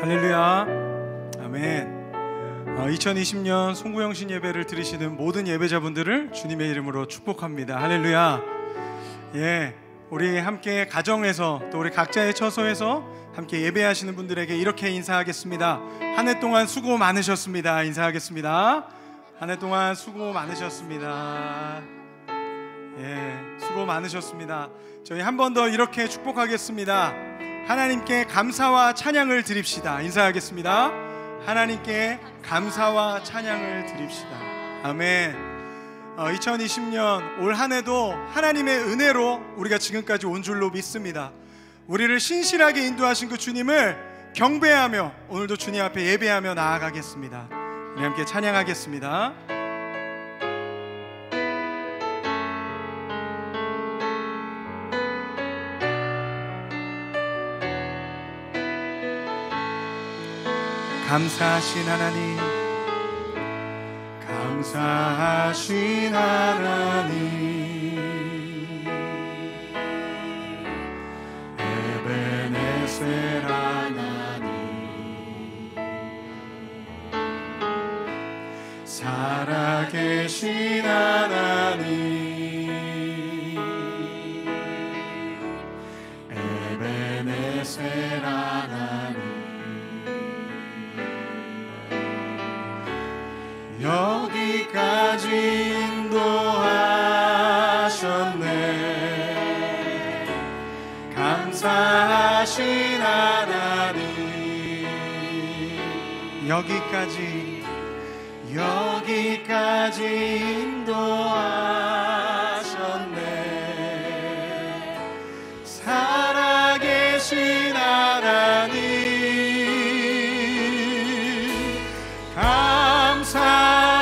할렐루야. 아멘. 2020년 송구영신 예배를 들으시는 모든 예배자분들을 주님의 이름으로 축복합니다. 할렐루야. 예, 우리 함께 가정에서 또 우리 각자의 처소에서 함께 예배하시는 분들에게 이렇게 인사하겠습니다. 한 해 동안 수고 많으셨습니다. 인사하겠습니다. 한 해 동안 수고 많으셨습니다. 예, 수고 많으셨습니다. 저희 한 번 더 이렇게 축복하겠습니다. 하나님께 감사와 찬양을 드립시다. 인사하겠습니다. 하나님께 감사와 찬양을 드립시다. 아멘. 2020년 올 한 해도 하나님의 은혜로 우리가 지금까지 온 줄로 믿습니다. 우리를 신실하게 인도하신 그 주님을 경배하며 오늘도 주님 앞에 예배하며 나아가겠습니다. 우리 함께 찬양하겠습니다. 감사하신 하나님, 감사하신 하나님, 에베네셀 하나님, 살아계신 하나님, 에베네셀 하나님, 여기까지 인도하셨네. 감사하신 하나님, 여기까지 인도하셨네. 살아계신 하나님,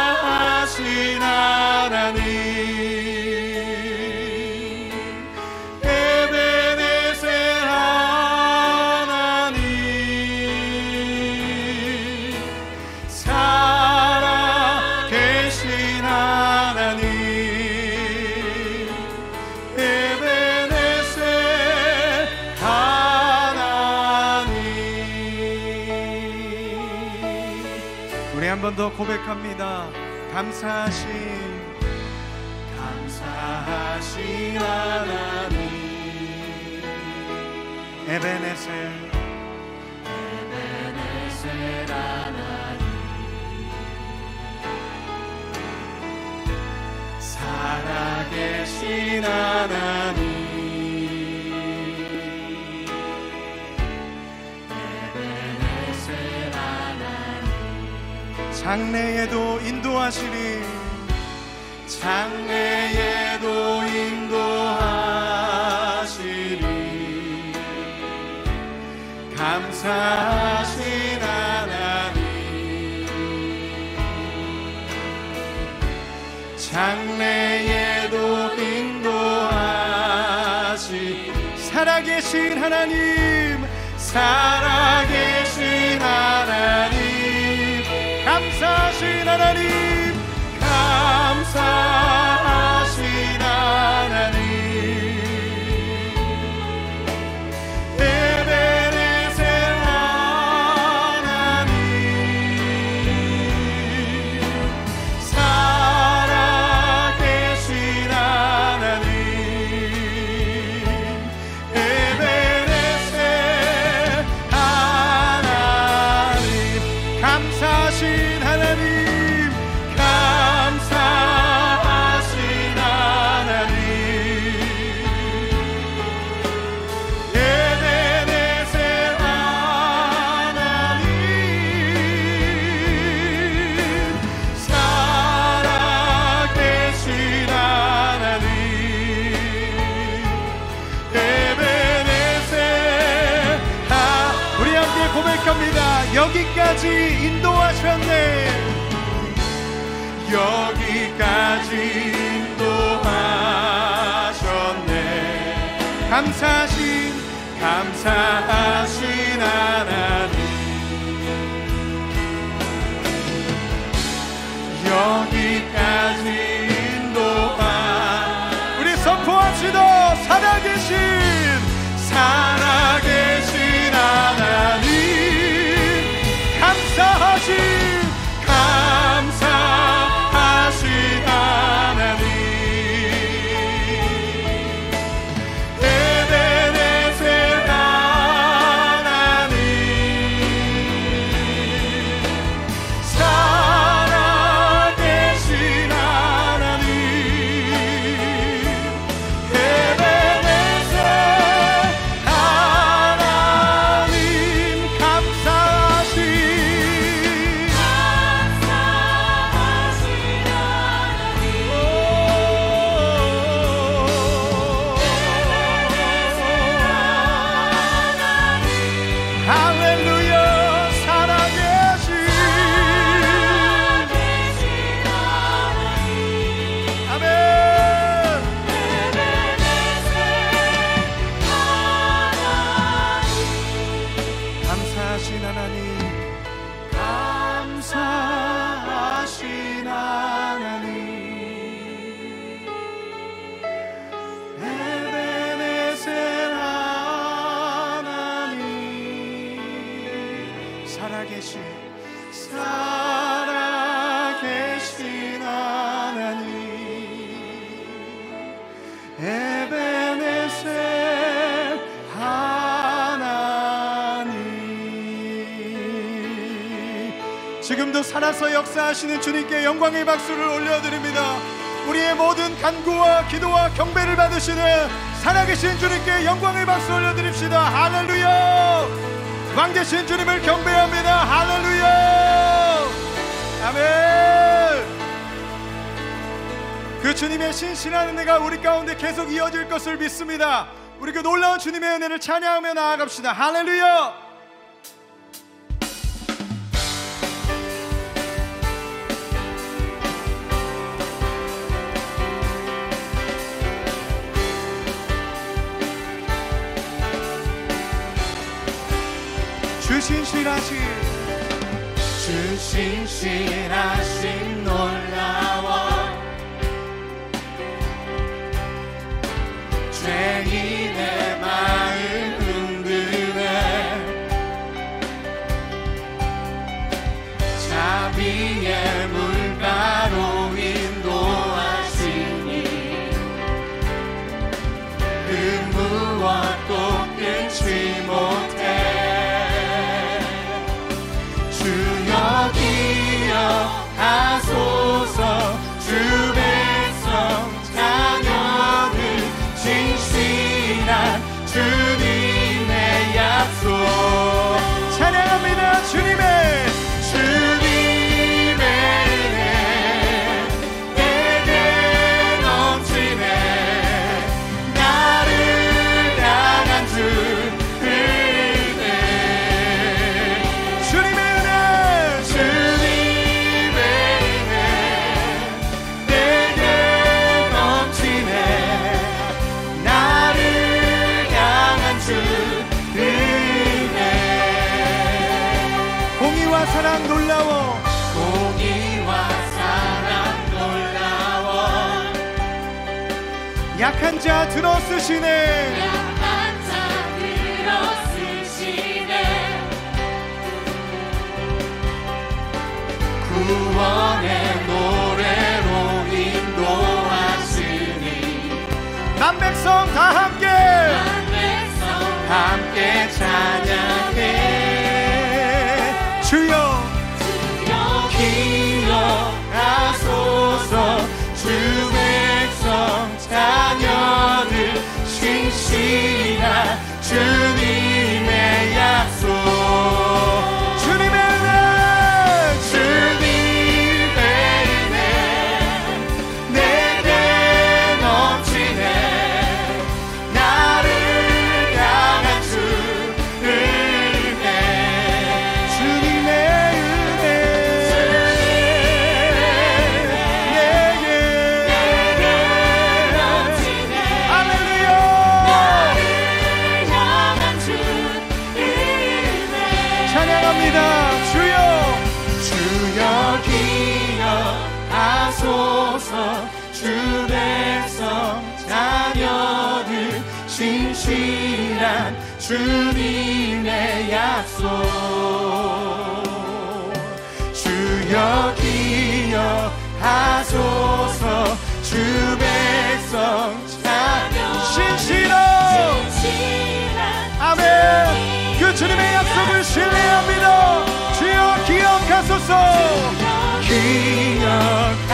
감사하신 하나님, 에베네셀 하나님, 살아계신 하나님, 에베네셀 하나님. 우리 한 번 더 고백합니다. 감사하신 하나님, 에베네셀 하나님, 살아계신 하나님, 에베네셀 하나님, 장래에도 인도하시리, 장래에도 인도하시리, 감사하신 하나님, 장래에도 인도하시, 살아계신 하나님, 살아계신 하나님, 감사하신 하나님, 감사하신 하나님, 에베네셀 하나님, 살아계신 하나님, 에베네셀 하나님, 감사하신 하나님, 여기까지 인도하셨네. 여기까지 인도하셨네. 감사하신 하나님, 여기까지 우리 선포합시다. 살아계신 하나님, 감사하신 하나님, 감사하신 하나님, 에베네셀 하나님, 살아계신 하나님, 에베네셀 하나님. 지금도 살아서 역사하시는 주님께 영광의 박수를 올려드립니다. 우리의 모든 간구와 기도와 경배를 받으시는 살아계신 주님께 영광의 박수 올려드립시다. 할렐루야. 왕되신 주님을 경배합니다. 할렐루야. 아멘. 그 주님의 신실한 은혜가 우리 가운데 계속 이어질 것을 믿습니다. 우리 그 놀라운 주님의 은혜를 찬양하며 나아갑시다. 할렐루야. 주 신실하신 놀라워 죄인의 마음 흔드네 자비의 물가로 인도하시니 그 무엇도 끊지 못해 하소서 주 백성 자녀들 진실한 주님의 약속 찬양합니다. 주님의 은혜 내게 넘치네 나를 향한 주 사랑 놀라워 공의와 사랑 놀라워 약한 자 들어쓰시네 약한 자 들어쓰시네 구원의 노래로 인도하시니 난 백성 다 함께 찬양해 주여 기억하소서 주 백성 자녀들 신실한 주님의 약속 주님의 은혜 내게 넘치네 나를 향한 주 주 백성 자녀들 신실한 주님의 약속 주여 기억하소서 주 백성 자녀 신실한 아멘 그 주님의 약속을 신뢰합니다. 주여 기억하소서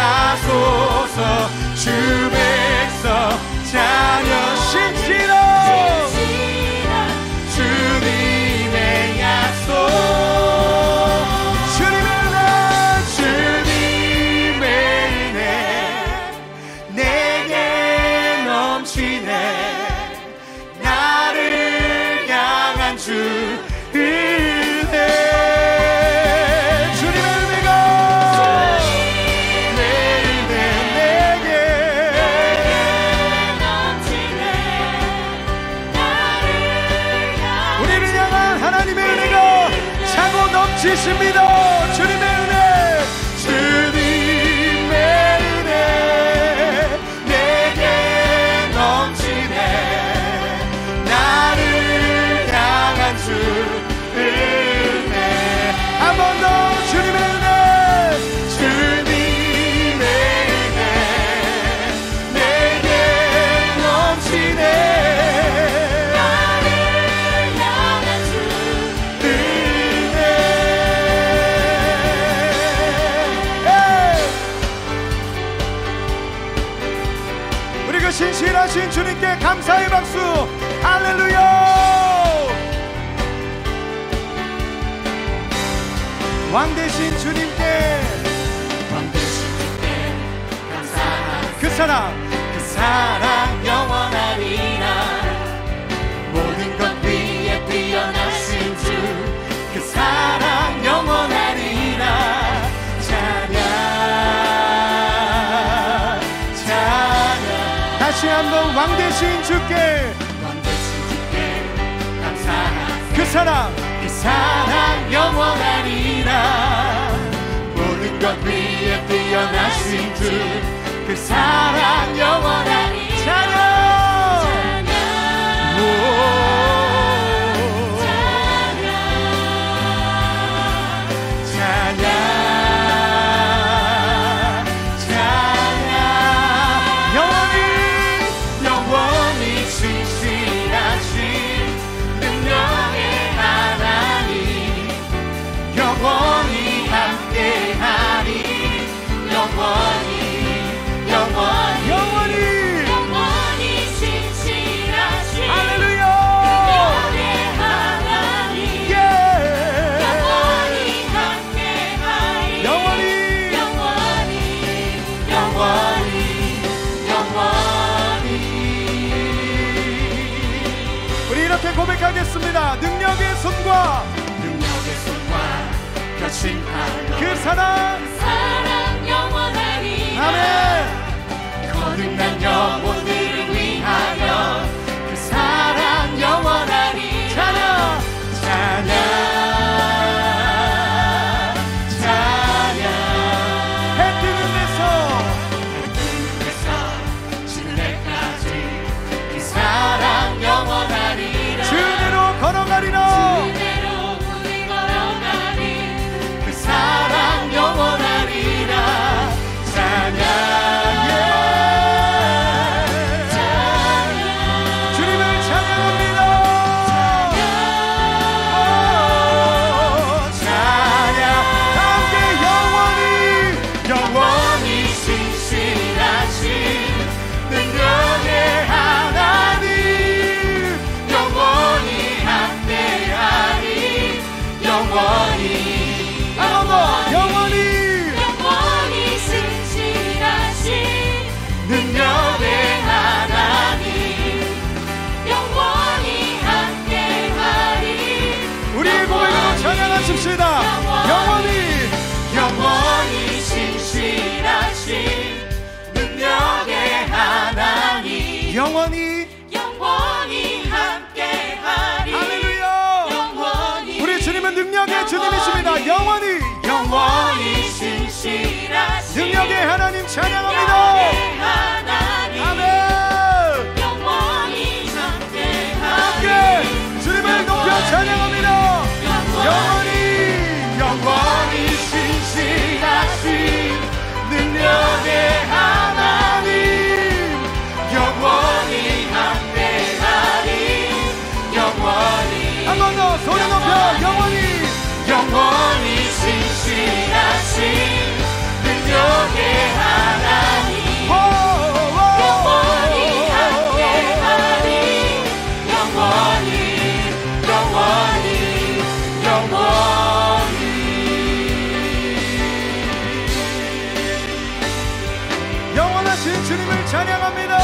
기억하소서 주 백성 자녀 신실한 주님의 약속 주님의 은혜 내게 넘치네 나를 향한 주 넘치십니다. 주님의 은혜, 주님의 은혜 내게 넘치네. 나를 향한 주 은혜. 한 번 더 주님의 은혜, 주님의 은혜 내게 넘치네. 나를 향한 주 은혜. 우리 그 신실하신 주님께 감사의 박수. 할렐루야. 왕 되신 주님께 감사하세. 그 사랑 영원하리라. 모든 것 위에 뛰어나신 주, 그 사랑 영원하리라. 찬양 찬양. 다시 한번 왕 되신 주께 감사하세. 그 사랑 영원하리라. 모든 것 위에 뛰어나신 주, 그 사랑 영원하리라. 찬양 찬양 찬양. 영원히 신실하신 능력의 하나님, 영원히 함께하리. 영원히 신실하신 할렐루야 능력의 하나님, 영원히 함께하리. 영원히 우리 이렇게 고백하겠습니다. 능력의 손과 펴신 팔로 그 사랑 영원하리. 아멘. 거듭난 영혼들을 위하여 그 사랑 영원하리. 찬양 찬양 찬양. 해 뜨는 데서 지는 데까지 그 사랑 영원하리라. 주대로 걸어가리라. 그 사랑 영원하리라. 찬양 주님을 찬양합니다. 찬양 함께 영원히 신실하신 능력의 하나님, 영원히 함께하리. 영원히 신실하신 능력의 하나님, 영원히 함께하리. 우리의 고백으로 찬양하십시다. 영원히 신실하신 능력의 하나님, 영원히 함께하리. 할렐루야. 우리 주님은 능력의 주님이십니다. 영원히 신실하신 능력의 하나님 찬양합니다. 아멘. 영원히 함께 주님을 높여 찬양합니다. 영원히 신실하신 능력의 하나님, 영원히 함께하리. 한 번 더 소리 높여. 영원히 신실하신 능력의 하나님, 영원히 함께하리. 영원하신 주님을 찬양합니다.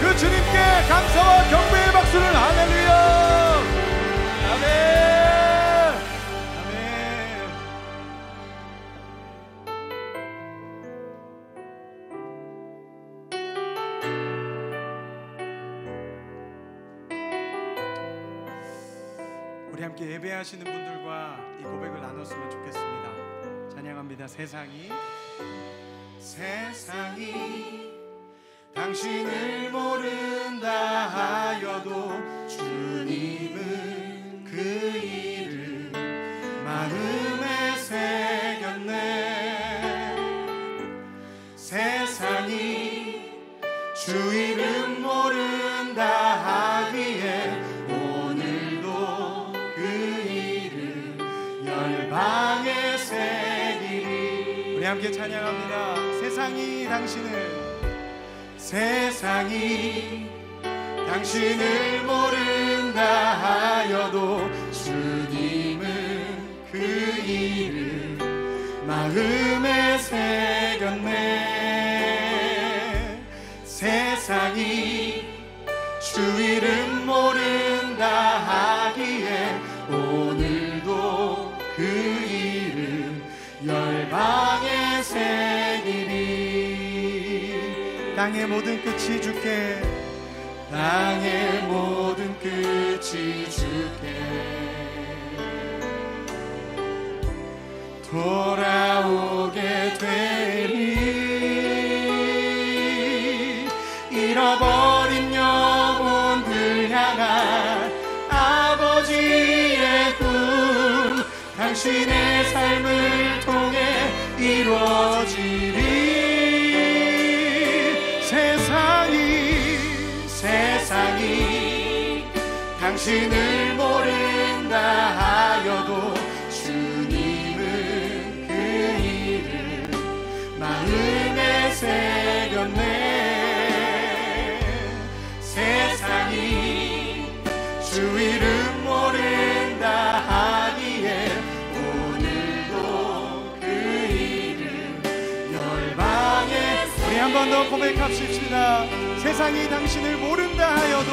그 주님께 감사와 경배의 박수를. 할렐루야. 아멘. 우리 함께 예배하시는 분들과 이 고백을 나눠 불렀으면 좋겠습니다. 찬양합니다. 세상이 당신을 모른다 하여도 주님은 그 이름 마음에 새겼네. 세상이 주 이름 모른다 하기에 오늘도 그 이름 열방에 새기리. 우리 함께 찬양합니다. 세상이 당신을 모른다 하여도 주님은 그 이름 마음에 새겼네. 세상이 주 이름 모른다 하기에 오늘도 그 이름 열방에 새기리. 땅의 모든 끝이 주께, 땅의 모든 끝이 주께 돌아오게 되리. 잃어버린 영혼들 향한 아버지의 꿈 당신의 삶을 통해 이루어지리. 세상이 당신을 모른다 하여도 주님은 그 이름 마음에 새겼네. 세상이 주 이름 모른다 하기에 오늘도 그 이름 열방에. 우리 한 번 더 고백합시다. 세상이 당신을 모른다 하여도,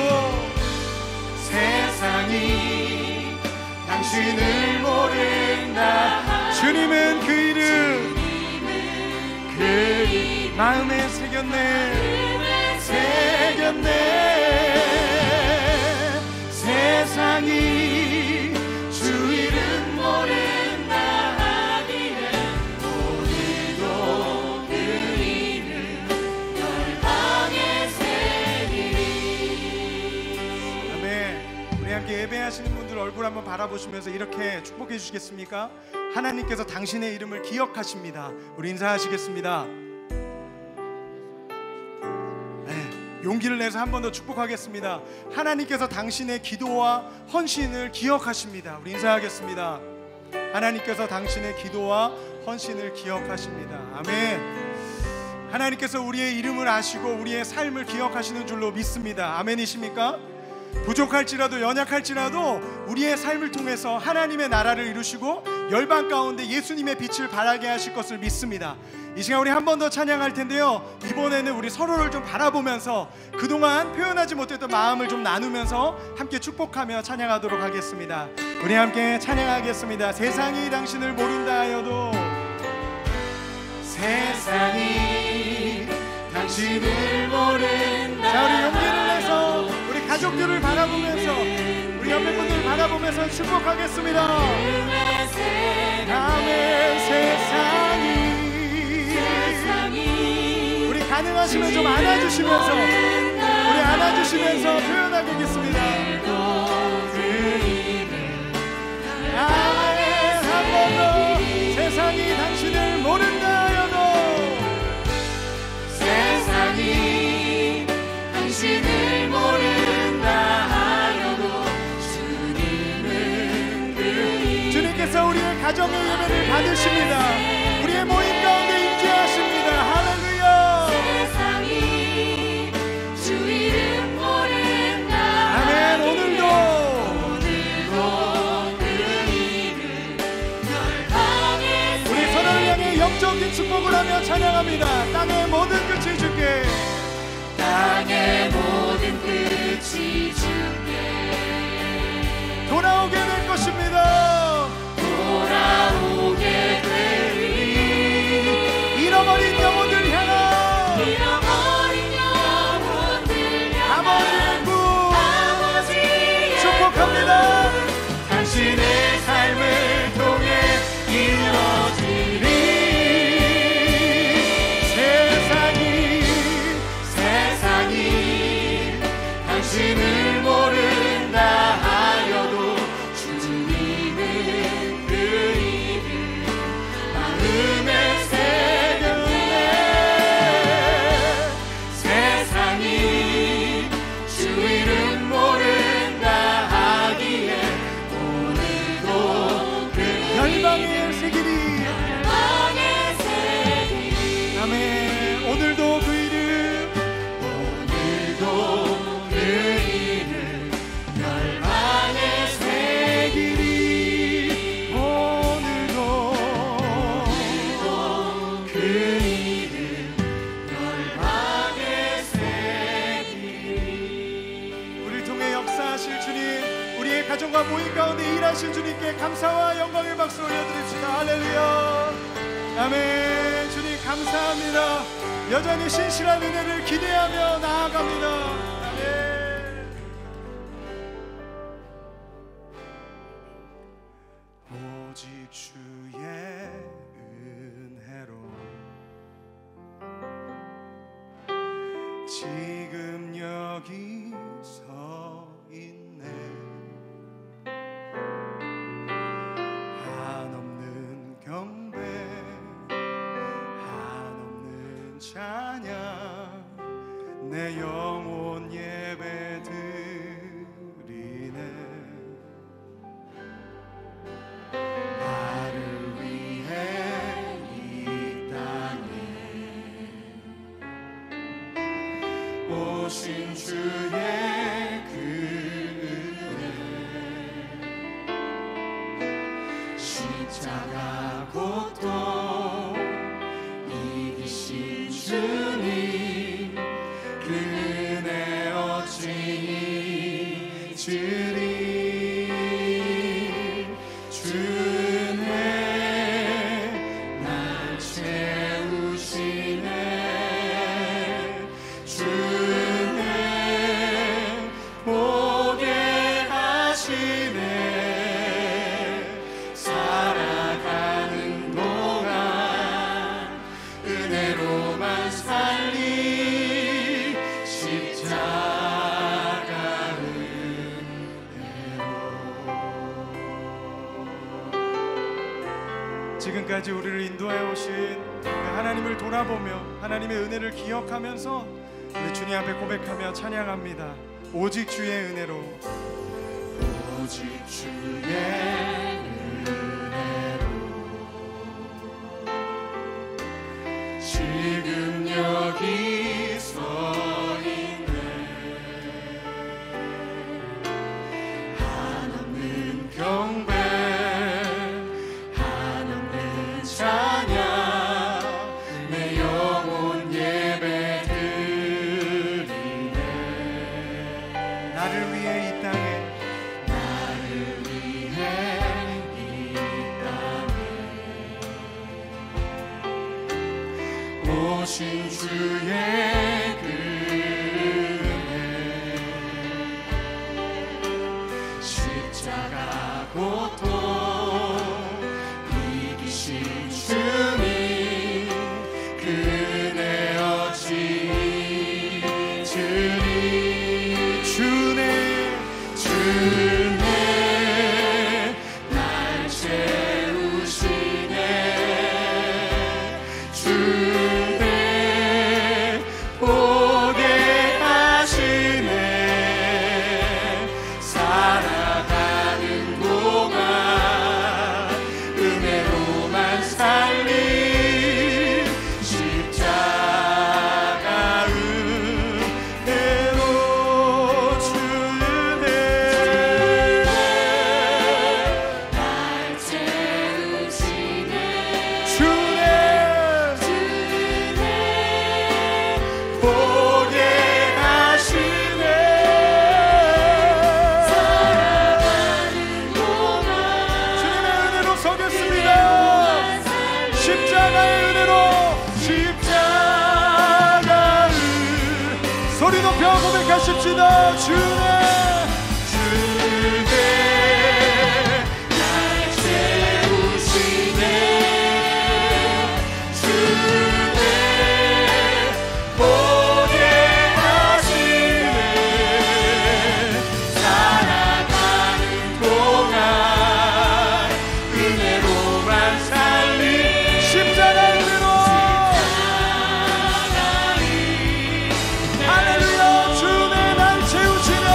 세상이 당신을 모른다 주님은 그 이름 마음에 새겼네. 세상이 주 이름 모른다 하기에 오늘도 그 이름 열방에 새기리. 아멘. 우리 함께 예배하시는 분들 얼굴 한번 바라보시면서 이렇게 축복해 주시겠습니까? 하나님께서 당신의 이름을 기억하십니다. 우리 인사하시겠습니다. 용기를 내서 한 번 더 축복하겠습니다. 하나님께서 당신의 기도와 헌신을 기억하십니다. 우리 인사하겠습니다. 하나님께서 당신의 기도와 헌신을 기억하십니다. 아멘. 하나님께서 우리의 이름을 아시고 우리의 삶을 기억하시는 줄로 믿습니다. 아멘이십니까? 부족할지라도 연약할지라도 우리의 삶을 통해서 하나님의 나라를 이루시고 열방 가운데 예수님의 빛을 발하게 하실 것을 믿습니다. 이 시간 우리 한 번 더 찬양할 텐데요, 이번에는 우리 서로를 좀 바라보면서 그동안 표현하지 못했던 마음을 좀 나누면서 함께 축복하며 찬양하도록 하겠습니다. 우리 함께 찬양하겠습니다. 세상이 당신을 모른다 하여도, 세상이 당신을 모른다. 자, 우리 용기를 내서 우리 가족들을 바라보면서 우리 옆에 분들 바라보면서 축복하겠습니다. 아멘. 세상이 우리 가능하시면 좀 안아주시면서 우리 안아주시면서 표현하겠습니다. 아멘. 한 번 더. 세상이 당신을 모른다 하여도, 세상이 당신을 모른다 하여도 주님은 그 주님께서 우리의 가정의 예배를 받으십니다. 우리의 모임 가운데 임재하십니다. 할렐루야. 세상이 주 이름 모른다. 아멘. 오늘도 그 이름 열방에 우리 서로를 향해 영적인 축복을 하며 찬양합니다. 땅의 모든 끝이 주께, 땅의 모든 끝이 주께 돌아오게 될 것입니다. 돌아오게 되리. 잃어버린 영혼들 향한 아버지의 구 축복합니다. 당신의 삶을 통해 길이 열방의 새 길이 아멘. 오늘도 그 이름 열방의 새 길이 오늘도 그 이름 열방의 새 길이 우리를 통해 역사하실 주님, 우리의 가정과 모임 가운데 일하신 주님께 감사와 영광의 박수 올려드립시다. 할렐루야. 아멘. 주님 감사합니다. 여전히 신실한 은혜를 기대하며 나아갑니다. 아멘. 오직 주의 은혜로 지금 여기 서 있네. 한없는 경배, 한없는 찬양, 내 영혼 예배 드리네. 나를 위해 이 땅에 오신 주의 그 은혜, 십자가 고통 이기신 주님, 그 은혜 어찌 잊으리. 주 은혜 날 채우시네. 주 은혜 보게 하시네. 살아가는 동안 은혜로만 살리. 십자가 은혜로. 지금까지 우리를 인도하여 오신 하나님을 돌아보며 하나님의 은혜를 기억하면서 우리 주님 앞에 고백하며 찬양합니다. 오직 주의 은혜로, 오직 주의 은혜로 지금 여기 서 있네. 한없는 경배, 한없는 찬양, 내 영혼 예배 드리네. 나를 위해 이 땅에, 나를 위해 이 땅에 오신 주의 그 은혜, 십자가 고통 이기신 주님, 그 은혜 어찌 잊으리. 주네 날 채우시네. 주네 보게 하시네. 살아가는 동안 은혜로만 살리. 십자가 은혜로. 주네 날 채우시네. 주네 주네 보게 하시네. 살아가는 동안 주님의 은혜로 서겠습니다. 살리. 십자가의 은혜로. 십자가 은 소리 높여 고백하십시다. 주네 날 채우시네. 주네 보게 하시네. 살아가는 동안 은혜로만 살리. 십자가 은혜로. 할렐루야. 주네 날 채우시네.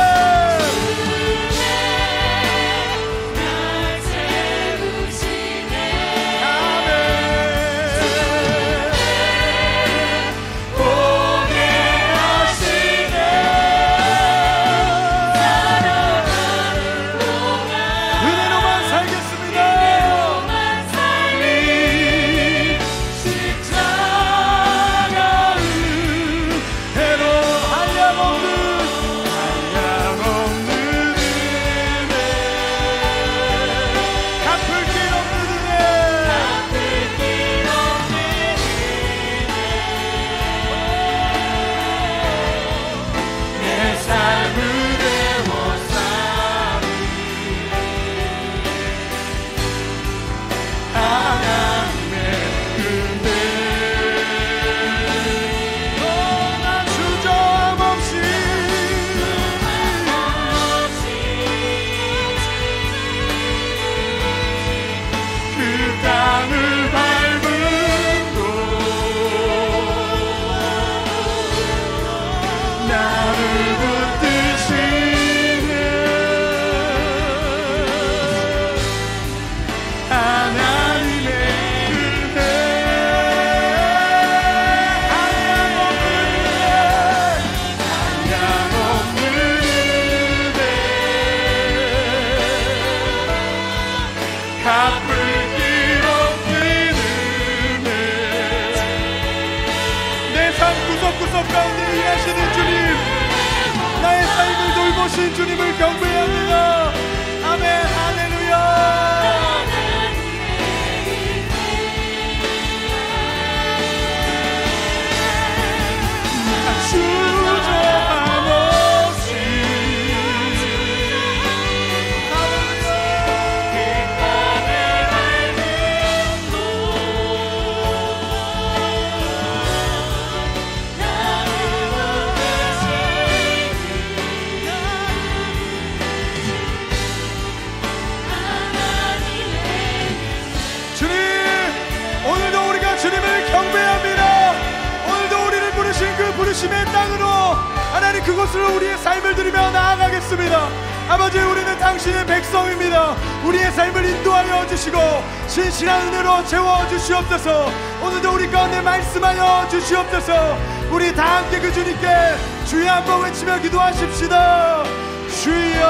주님을 경배합니다. 아멘. 할렐루야. 주저함 없이 주님, 오늘도 우리가 주님을 경배합니다. 오늘도 우리를 부르신 그 부르심의 땅으로 하나님 그곳으로 우리의 삶을 드리며 나아가겠습니다. 아버지, 우리는 당신의 백성입니다. 우리의 삶을 인도하여 주시고 신실한 은혜로 채워주시옵소서. 오늘도 우리 가운데 말씀하여 주시옵소서. 우리 다 함께 그 주님께 주여 한번 외치며 기도하십시다. 주여.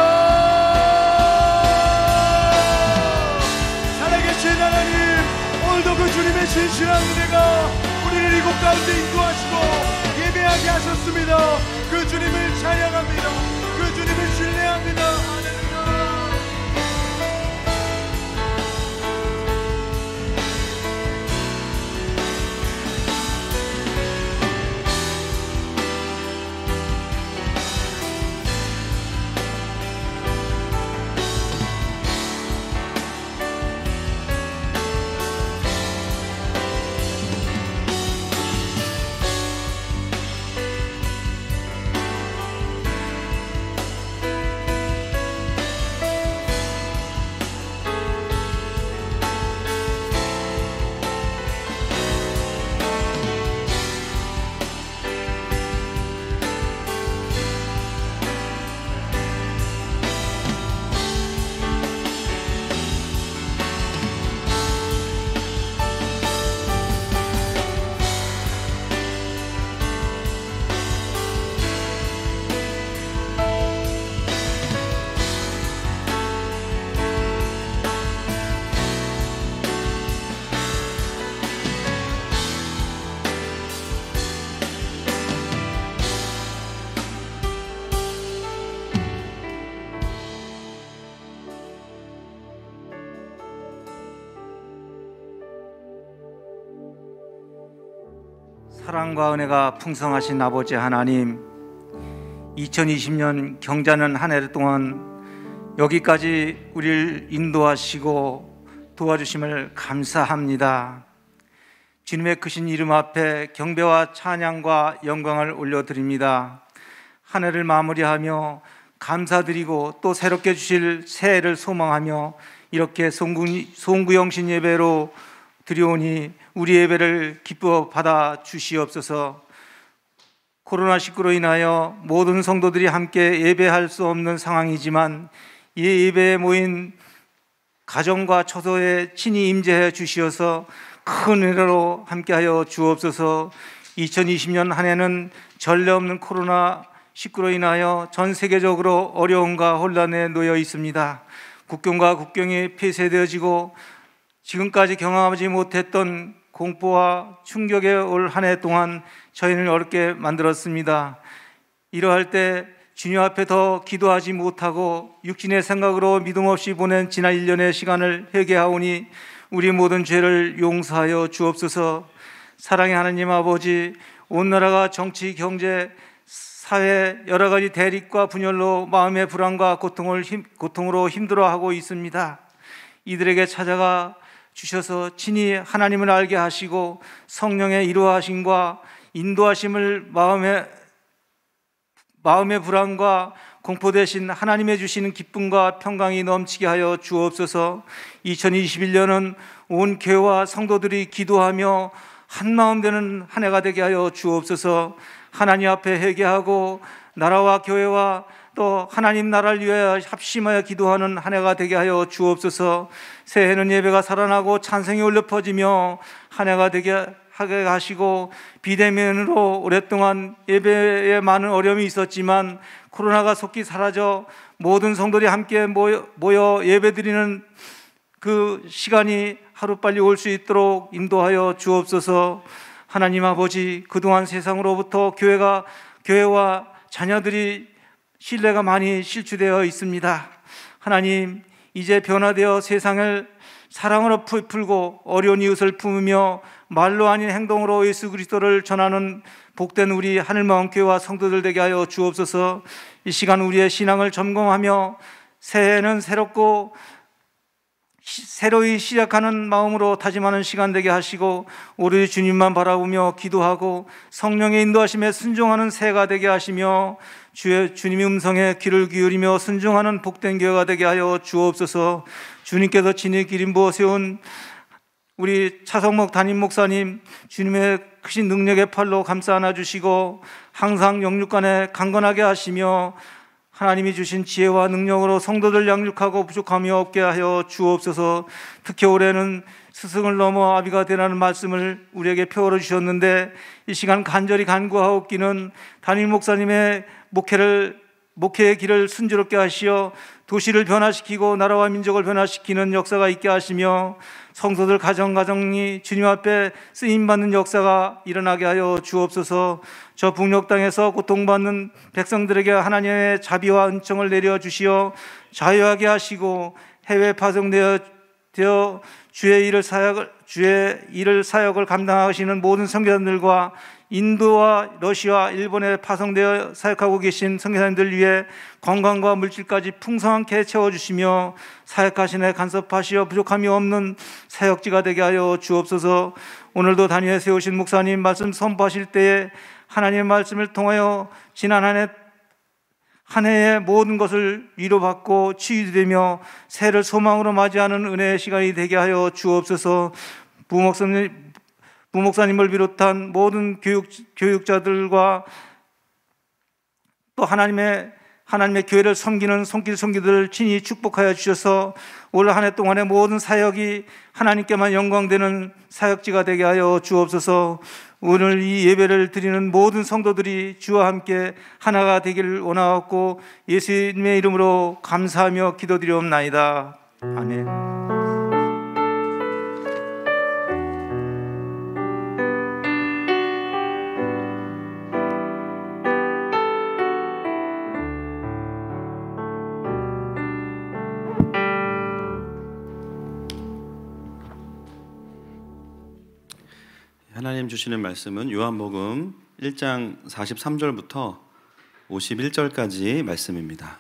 살아계신 하나님, 오늘도 그 주님의 신실한 은혜가 우리를 이곳 가운데 인도하시고 예배하게 하셨습니다. 그 주님을 찬양합니다. 그 주님을 신뢰합니다. 할렐루야. 사랑과 은혜가 풍성하신 아버지 하나님, 2020년 경자는 한 해 동안 여기까지 우리를 인도하시고 도와주심을 감사합니다. 주님의 크신 이름 앞에 경배와 찬양과 영광을 올려드립니다. 한 해를 마무리하며 감사드리고 또 새롭게 주실 새해를 소망하며 이렇게 송구영신 예배로 드려오니 우리 예배를 기뻐 받아 주시옵소서. 코로나19로 인하여 모든 성도들이 함께 예배할 수 없는 상황이지만 이 예배에 모인 가정과 처소에 친히 임재해 주시어서 큰 은혜로 함께하여 주옵소서. 2020년 한 해는 전례 없는 코로나19로 인하여 전 세계적으로 어려움과 혼란에 놓여 있습니다. 국경과 국경이 폐쇄되어지고 지금까지 경험하지 못했던 공포와 충격에 올 한 해 동안 저희를 어렵게 만들었습니다. 이러할 때 주님 앞에 더 기도하지 못하고 육신의 생각으로 믿음 없이 보낸 지난 1년의 시간을 회개하오니 우리 모든 죄를 용서하여 주옵소서. 사랑의 하나님 아버지, 온 나라가 정치, 경제, 사회 여러 가지 대립과 분열로 마음의 불안과 고통으로 힘들어하고 있습니다. 이들에게 찾아가 주셔서 친히 하나님을 알게 하시고 성령의 이루하심과 인도하심을 마음의 불안과 공포 대신 하나님의 주시는 기쁨과 평강이 넘치게 하여 주옵소서. 2021년은 온 교회와 성도들이 기도하며 한마음 되는 한 해가 되게 하여 주옵소서. 하나님 앞에 회개하고 나라와 교회와 또 하나님 나라를 위하여 합심하여 기도하는 한 해가 되게 하여 주옵소서. 새해는 예배가 살아나고 찬송이 울려 퍼지며 한 해가 되게 하게 하시고, 비대면으로 오랫동안 예배에 많은 어려움이 있었지만 코로나가 속히 사라져 모든 성도들이 함께 모여 예배드리는 그 시간이 하루빨리 올 수 있도록 인도하여 주옵소서. 하나님 아버지, 그동안 세상으로부터 교회와 자녀들이 신뢰가 많이 실추되어 있습니다. 하나님, 이제 변화되어 세상을 사랑으로 풀고 어려운 이웃을 품으며 말로 아닌 행동으로 예수 그리스도를 전하는 복된 우리 하늘마음 교회와 성도들 되게 하여 주옵소서. 이 시간 우리의 신앙을 점검하며 새해는 새로이 시작하는 마음으로 다짐하는 시간 되게 하시고, 오로지 주님만 바라보며 기도하고 성령의 인도하심에 순종하는 새해가 되게 하시며, 주님의 음성에 귀를 기울이며 순종하는 복된 교회가 되게 하여 주옵소서. 주님께서 친히 기름 부어 세운 우리 차성목 담임 목사님, 주님의 크신 능력의 팔로 감싸 안아주시고 항상 영육간에 강건하게 하시며, 하나님이 주신 지혜와 능력으로 성도들 양육하고 부족함이 없게 하여 주옵소서. 특히 올해는 스승을 넘어 아비가 되라는 말씀을 우리에게 표현해 주셨는데, 이 시간 간절히 간구하옵기는 담임 목사님의 목회의 길을 순조롭게 하시어 도시를 변화시키고 나라와 민족을 변화시키는 역사가 있게 하시며, 성도들 가정이 주님 앞에 쓰임받는 역사가 일어나게 하여 주옵소서. 저 북녘 땅에서 고통받는 백성들에게 하나님의 자비와 은총을 내려주시어 자유하게 하시고, 해외 파송되어 주의 일을 사역을 감당하시는 모든 선교사님들과 인도와 러시아, 일본에 파송되어 사역하고 계신 선교사님들 위해 건강과 물질까지 풍성하게 채워주시며 사역하시네 간섭하시어 부족함이 없는 사역지가 되게 하여 주옵소서. 오늘도 단위에 세우신 목사님 말씀 선포하실 때에 하나님의 말씀을 통하여 지난 한 해의 모든 것을 위로받고 치유되며 새해를 소망으로 맞이하는 은혜의 시간이 되게 하여 주옵소서. 부목사님을 비롯한 모든 교육자들과 또 하나님의 교회를 섬기는 손길들 친히 축복하여 주셔서 올 한 해 동안의 모든 사역이 하나님께만 영광되는 사역지가 되게 하여 주옵소서. 오늘 이 예배를 드리는 모든 성도들이 주와 함께 하나가 되기를 원하옵고 예수님의 이름으로 감사하며 기도드리옵나이다. 아멘. 하나님 주시는 말씀은 요한복음 1장 43절부터 51절까지 말씀입니다.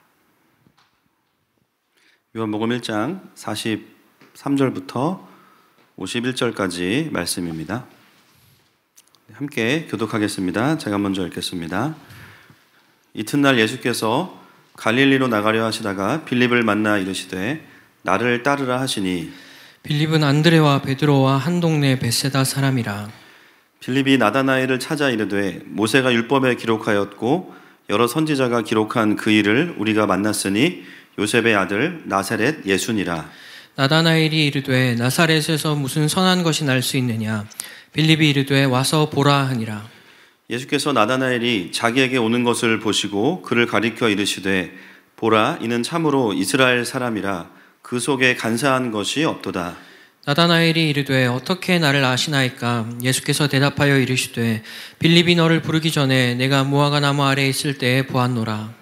요한복음 1장 43절부터 51절까지 말씀입니다. 함께 교독하겠습니다. 제가 먼저 읽겠습니다. 이튿날 예수께서 갈릴리로 나가려 하시다가 빌립을 만나 이르시되 나를 따르라 하시니, 빌립은 안드레와 베드로와 한 동네 벳세다 사람이라. 빌립이 나다나엘을 찾아 이르되 모세가 율법에 기록하였고 여러 선지자가 기록한 그 일을 우리가 만났으니 요셉의 아들 나사렛 예수니라. 나다나엘이 이르되 나사렛에서 무슨 선한 것이 날 수 있느냐. 빌립이 이르되 와서 보라 하니라. 예수께서 나다나엘이 자기에게 오는 것을 보시고 그를 가리켜 이르시되 보라, 이는 참으로 이스라엘 사람이라. 그 속에 간사한 것이 없도다. 나다나엘이 이르되 어떻게 나를 아시나이까. 예수께서 대답하여 이르시되 빌립이 너를 부르기 전에 내가 무화과 나무 아래에 있을 때에 보았노라.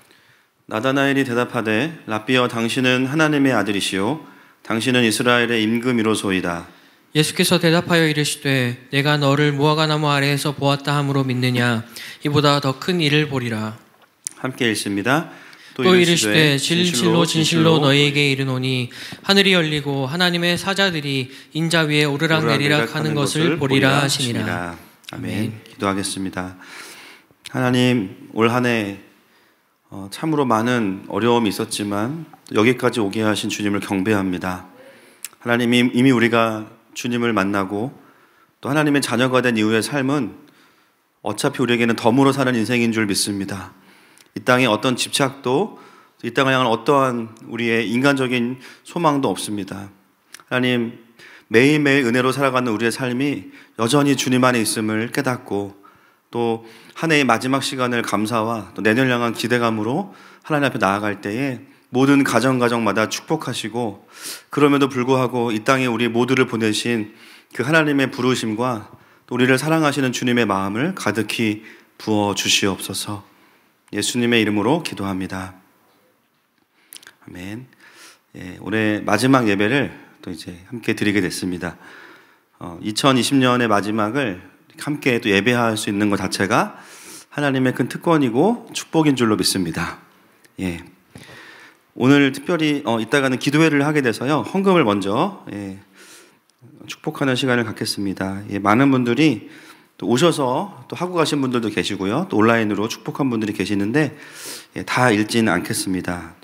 나다나엘이 대답하되 랍비여, 당신은 하나님의 아들이시요 당신은 이스라엘의 임금이로소이다. 예수께서 대답하여 이르시되 내가 너를 무화과 나무 아래에서 보았다 함으로 믿느냐. 이보다 더 큰 일을 보리라. 함께 읽습니다. 또 이르시되 진실로 너희에게 이르노니 하늘이 열리고 하나님의 사자들이 인자 위에 오르락내리락 하는 것을 보리라 하시니라. 아멘. 기도하겠습니다. 하나님, 올 한 해 참으로 많은 어려움이 있었지만 여기까지 오게 하신 주님을 경배합니다. 하나님, 이미 우리가 주님을 만나고 또 하나님의 자녀가 된 이후의 삶은 어차피 우리에게는 덤으로 사는 인생인 줄 믿습니다. 이 땅에 어떤 집착도, 이 땅을 향한 어떠한 우리의 인간적인 소망도 없습니다. 하나님, 매일매일 은혜로 살아가는 우리의 삶이 여전히 주님 안에 있음을 깨닫고 또 한 해의 마지막 시간을 감사와 또 내년을 향한 기대감으로 하나님 앞에 나아갈 때에 모든 가정마다 축복하시고, 그럼에도 불구하고 이 땅에 우리 모두를 보내신 그 하나님의 부르심과 또 우리를 사랑하시는 주님의 마음을 가득히 부어 주시옵소서. 예수님의 이름으로 기도합니다. 아멘. 예, 올해 마지막 예배를 또 이제 함께 드리게 됐습니다. 2020년의 마지막을 함께 또 예배할 수 있는 것 자체가 하나님의 큰 특권이고 축복인 줄로 믿습니다. 예. 오늘 특별히 이따가는 기도회를 하게 돼서요, 헌금을 먼저 축복하는 시간을 갖겠습니다. 예, 많은 분들이 또 오셔서 또 하고 가신 분들도 계시고요, 또 온라인으로 축복한 분들이 계시는데 다 읽지는 않겠습니다.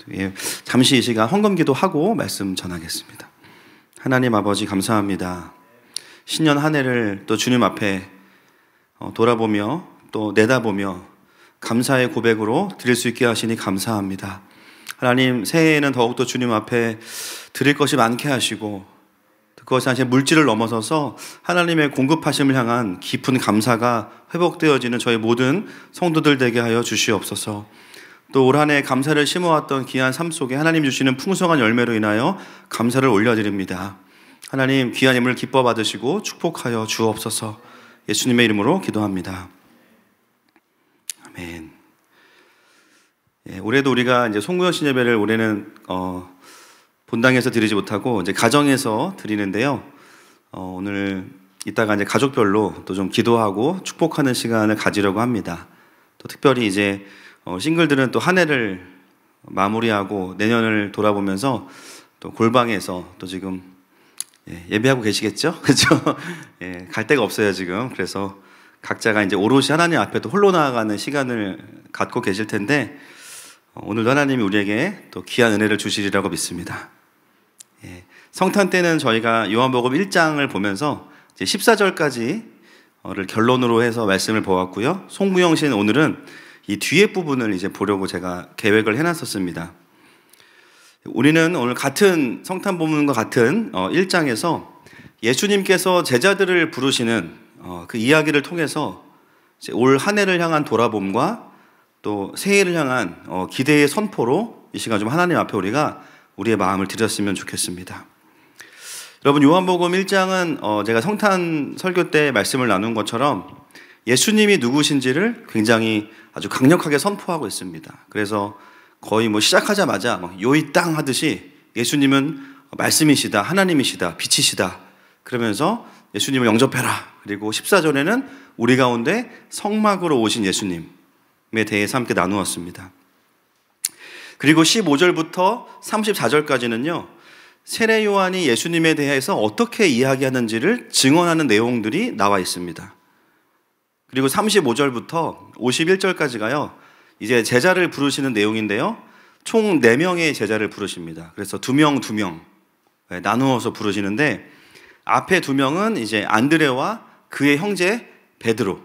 잠시 이 시간 헌금 기도하고 말씀 전하겠습니다. 하나님 아버지 감사합니다. 신년 한 해를 또 주님 앞에 돌아보며 또 내다보며 감사의 고백으로 드릴 수 있게 하시니 감사합니다. 하나님, 새해에는 더욱더 주님 앞에 드릴 것이 많게 하시고 그것이 사실 물질을 넘어서서 하나님의 공급하심을 향한 깊은 감사가 회복되어지는 저희 모든 성도들 되게 하여 주시옵소서. 또 올 한 해 감사를 심어왔던 귀한 삶 속에 하나님 주시는 풍성한 열매로 인하여 감사를 올려드립니다. 하나님, 귀한 예물을 기뻐 받으시고 축복하여 주옵소서. 예수님의 이름으로 기도합니다. 아멘. 예, 올해도 우리가 이제 송구영신 예배를 올해는 본당에서 드리지 못하고 이제 가정에서 드리는데요. 오늘 이따가 이제 가족별로 또 좀 기도하고 축복하는 시간을 가지려고 합니다. 또 특별히 이제 싱글들은 또 한 해를 마무리하고 내년을 돌아보면서 또 골방에서 또 지금 예배하고 계시겠죠? 그렇죠? 예, 갈 데가 없어요 지금. 그래서 각자가 이제 오롯이 하나님 앞에 또 홀로 나아가는 시간을 갖고 계실 텐데 오늘도 하나님이 우리에게 또 귀한 은혜를 주시리라고 믿습니다. 예, 성탄 때는 저희가 요한복음 1장을 보면서 이제 14절까지를 결론으로 해서 말씀을 보았고요. 송구영신 오늘은 이 뒤에 부분을 이제 보려고 제가 계획을 해놨었습니다. 우리는 오늘 같은 성탄 본문과 같은 1장에서 예수님께서 제자들을 부르시는 그 이야기를 통해서 올 한 해를 향한 돌아봄과 또 새해를 향한 기대의 선포로 이 시간 좀 하나님 앞에 우리가 우리의 마음을 드렸으면 좋겠습니다. 여러분, 요한복음 1장은 제가 성탄 설교 때 말씀을 나눈 것처럼 예수님이 누구신지를 굉장히 아주 강력하게 선포하고 있습니다. 그래서 거의 뭐 시작하자마자 막 요이 땅 하듯이 예수님은 말씀이시다, 하나님이시다, 빛이시다 그러면서 예수님을 영접해라. 그리고 14절에는 우리 가운데 성막으로 오신 예수님에 대해서 함께 나누었습니다. 그리고 15절부터 34절까지는요, 세례 요한이 예수님에 대해서 어떻게 이야기하는지를 증언하는 내용들이 나와 있습니다. 그리고 35절부터 51절까지가요, 이제 제자를 부르시는 내용인데요, 총 4명의 제자를 부르십니다. 그래서 2명 나누어서 부르시는데 앞에 2명은 이제 안드레와 그의 형제 베드로를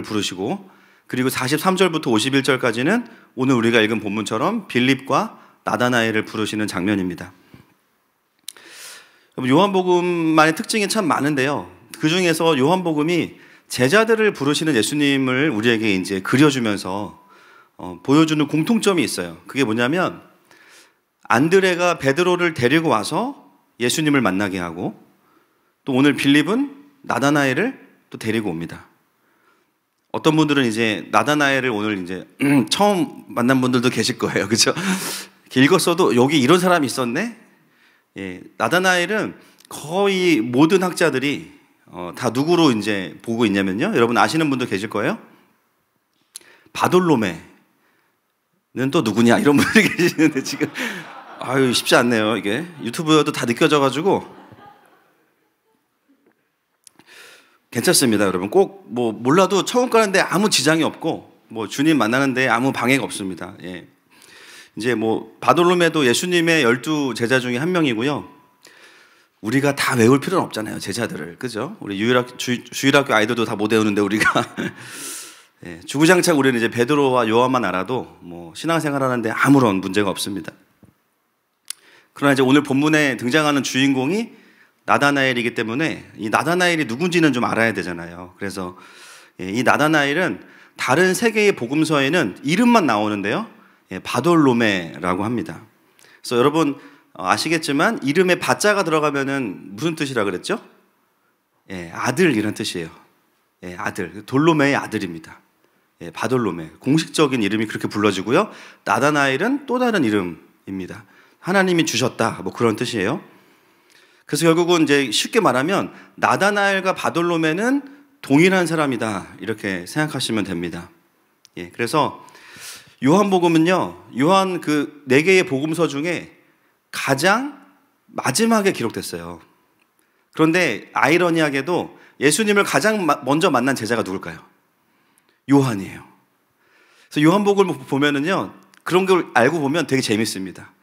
부르시고, 그리고 43절부터 51절까지는 오늘 우리가 읽은 본문처럼 빌립과 나다나엘을 부르시는 장면입니다. 요한복음만의 특징이 참 많은데요, 그 중에서 요한복음이 제자들을 부르시는 예수님을 우리에게 이제 그려주면서 보여주는 공통점이 있어요. 그게 뭐냐면 안드레가 베드로를 데리고 와서 예수님을 만나게 하고, 또 오늘 빌립은 나다나엘을 또 데리고 옵니다. 어떤 분들은 이제 나다나엘을 오늘 이제 처음 만난 분들도 계실 거예요. 그렇죠? 읽었어도 여기 이런 사람이 있었네? 예, 나다나엘은 거의 모든 학자들이 다 누구로 이제 보고 있냐면요, 여러분 아시는 분도 계실 거예요. 바돌로메는 또 누구냐 이런 분들이 계시는데 지금 쉽지 않네요. 이게 유튜브에도 다 느껴져가지고 괜찮습니다. 여러분 꼭 뭐 몰라도 처음 가는데 아무 지장이 없고 뭐 주님 만나는데 아무 방해가 없습니다. 예. 이제 뭐 바돌로메도 예수님의 12 제자 중에 한 명이고요. 우리가 다 외울 필요는 없잖아요, 제자들을. 그죠? 우리 주일학교 아이들도 다 못 외우는데 우리가 예, 주구장창 우리는 이제 베드로와 요한만 알아도 뭐 신앙생활 하는데 아무런 문제가 없습니다. 그러나 이제 오늘 본문에 등장하는 주인공이 나다나엘이기 때문에 이 나다나엘이 누군지는 좀 알아야 되잖아요. 그래서 이 나다나엘은 다른 세 개의 복음서에는 이름만 나오는데요, 바돌로메라고 합니다. 그래서 여러분 아시겠지만 이름에 바자가 들어가면은 무슨 뜻이라 그랬죠? 아들 이런 뜻이에요. 아들, 돌로메의 아들입니다. 바돌로메, 공식적인 이름이 그렇게 불러지고요. 나다나엘은 또 다른 이름입니다. 하나님이 주셨다, 뭐 그런 뜻이에요. 그래서 결국은 이제 쉽게 말하면 나다나엘과 바돌로메는 동일한 사람이다, 이렇게 생각하시면 됩니다. 그래서 요한복음은요, 요한 그 4개의 복음서 중에 가장 마지막에 기록됐어요. 그런데 아이러니하게도 예수님을 가장 먼저 만난 제자가 누굴까요? 요한이에요. 그래서 요한복음을 보면은요, 그런 걸 알고 보면 되게 재밌습니다.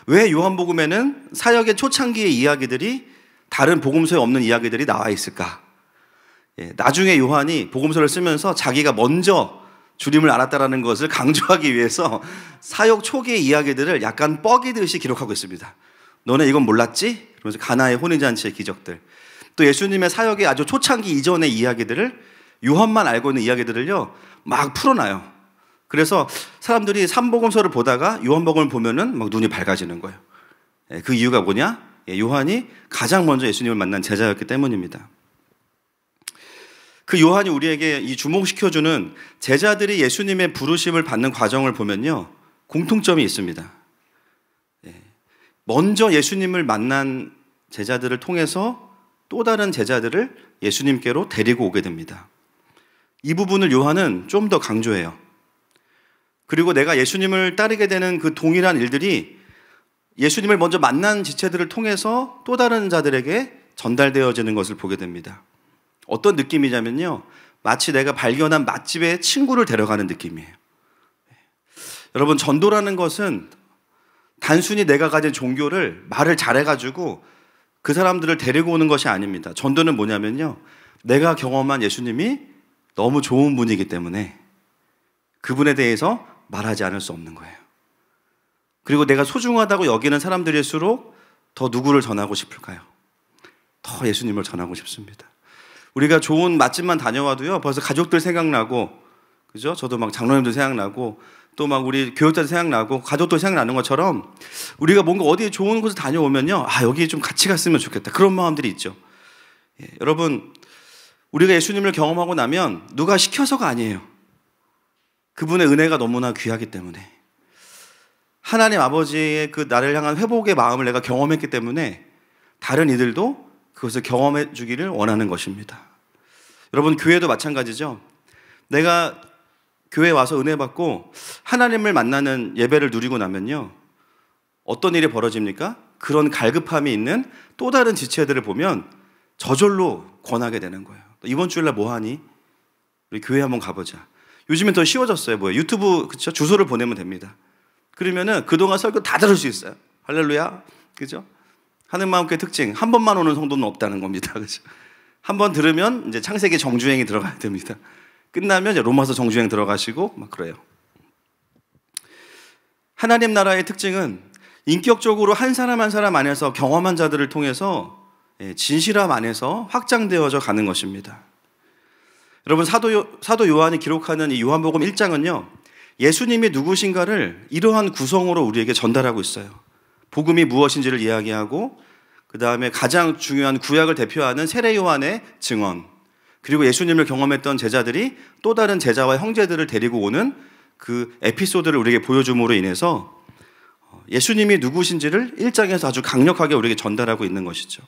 왜 요한복음에는 사역의 초창기의 이야기들이 다른 복음서에 없는 이야기들이 나와 있을까? 나중에 요한이 복음서를 쓰면서 자기가 먼저 주님을 알았다라는 것을 강조하기 위해서 사역 초기의 이야기들을 약간 뻐기듯이 기록하고 있습니다. 너네 이건 몰랐지? 그러면서 가나의 혼인잔치의 기적들, 또 예수님의 사역의 아주 초창기 이전의 이야기들을, 요한만 알고 있는 이야기들을요 막 풀어놔요. 그래서 사람들이 삼복음서를 보다가 요한복음을 보면은 막 눈이 밝아지는 거예요. 그 이유가 뭐냐? 요한이 가장 먼저 예수님을 만난 제자였기 때문입니다. 그 요한이 우리에게 이 주목시켜주는 제자들이 예수님의 부르심을 받는 과정을 보면요, 공통점이 있습니다. 먼저 예수님을 만난 제자들을 통해서 또 다른 제자들을 예수님께로 데리고 오게 됩니다. 이 부분을 요한은 좀 더 강조해요. 그리고 내가 예수님을 따르게 되는 그 동일한 일들이 예수님을 먼저 만난 지체들을 통해서 또 다른 자들에게 전달되어지는 것을 보게 됩니다. 어떤 느낌이냐면요, 마치 내가 발견한 맛집에 친구를 데려가는 느낌이에요. 여러분, 전도라는 것은 단순히 내가 가진 종교를 말을 잘해가지고 그 사람들을 데리고 오는 것이 아닙니다. 전도는 뭐냐면요, 내가 경험한 예수님이 너무 좋은 분이기 때문에 그분에 대해서 말하지 않을 수 없는 거예요. 그리고 내가 소중하다고 여기는 사람들일수록 더 누구를 전하고 싶을까요? 더 예수님을 전하고 싶습니다. 우리가 좋은 맛집만 다녀와도요, 벌써 가족들 생각나고, 그죠? 저도 막 장로님들 생각나고, 또 막 우리 교육자들 생각나고, 가족들 생각나는 것처럼 우리가 뭔가 어디에 좋은 곳에 다녀오면요, 아, 여기 좀 같이 갔으면 좋겠다, 그런 마음들이 있죠. 여러분, 우리가 예수님을 경험하고 나면 누가 시켜서가 아니에요. 그분의 은혜가 너무나 귀하기 때문에, 하나님 아버지의 그 나를 향한 회복의 마음을 내가 경험했기 때문에 다른 이들도 그것을 경험해 주기를 원하는 것입니다. 여러분, 교회도 마찬가지죠. 내가 교회에 와서 은혜 받고 하나님을 만나는 예배를 누리고 나면요, 어떤 일이 벌어집니까? 그런 갈급함이 있는 또 다른 지체들을 보면 저절로 권하게 되는 거예요. 이번 주일날 뭐 하니? 우리 교회 한번 가보자. 요즘엔 더 쉬워졌어요. 뭐예요? 유튜브, 그쵸? 주소를 보내면 됩니다. 그러면은 그동안 설교 다 들을 수 있어요. 할렐루야. 그죠? 하늘마음교회 특징, 한 번만 오는 성도는 없다는 겁니다. 그죠? 한 번 들으면 이제 창세기 정주행이 들어가야 됩니다. 끝나면 이제 로마서 정주행 들어가시고 막 그래요. 하나님 나라의 특징은 인격적으로 한 사람 한 사람 안에서 경험한 자들을 통해서 진실함 안에서 확장되어져 가는 것입니다. 여러분, 사도 요한이 기록하는 이 요한복음 1장은요, 예수님이 누구신가를 이러한 구성으로 우리에게 전달하고 있어요. 복음이 무엇인지를 이야기하고, 그 다음에 가장 중요한 구약을 대표하는 세례 요한의 증언, 그리고 예수님을 경험했던 제자들이 또 다른 제자와 형제들을 데리고 오는 그 에피소드를 우리에게 보여줌으로 인해서 예수님이 누구신지를 1장에서 아주 강력하게 우리에게 전달하고 있는 것이죠.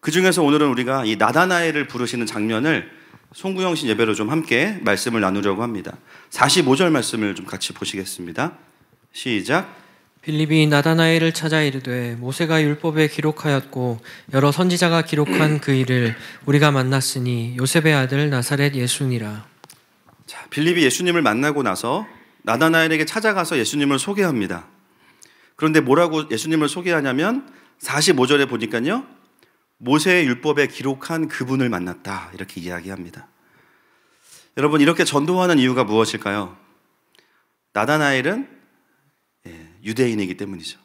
그 중에서 오늘은 우리가 이 나다나엘을 부르시는 장면을 송구영신 예배로 좀 함께 말씀을 나누려고 합니다. 45절 말씀을 좀 같이 보시겠습니다. 시작. 빌립이 나다나엘을 찾아 이르되 모세가 율법에 기록하였고 여러 선지자가 기록한 그 일을 우리가 만났으니 요셉의 아들 나사렛 예수니라. 자, 빌립이 예수님을 만나고 나서 나다나엘에게 찾아가서 예수님을 소개합니다. 그런데 뭐라고 예수님을 소개하냐면 45절에 보니까요, 모세의 율법에 기록한 그분을 만났다, 이렇게 이야기합니다. 여러분, 이렇게 전도하는 이유가 무엇일까요? 나다나엘은 유대인이기 때문이죠.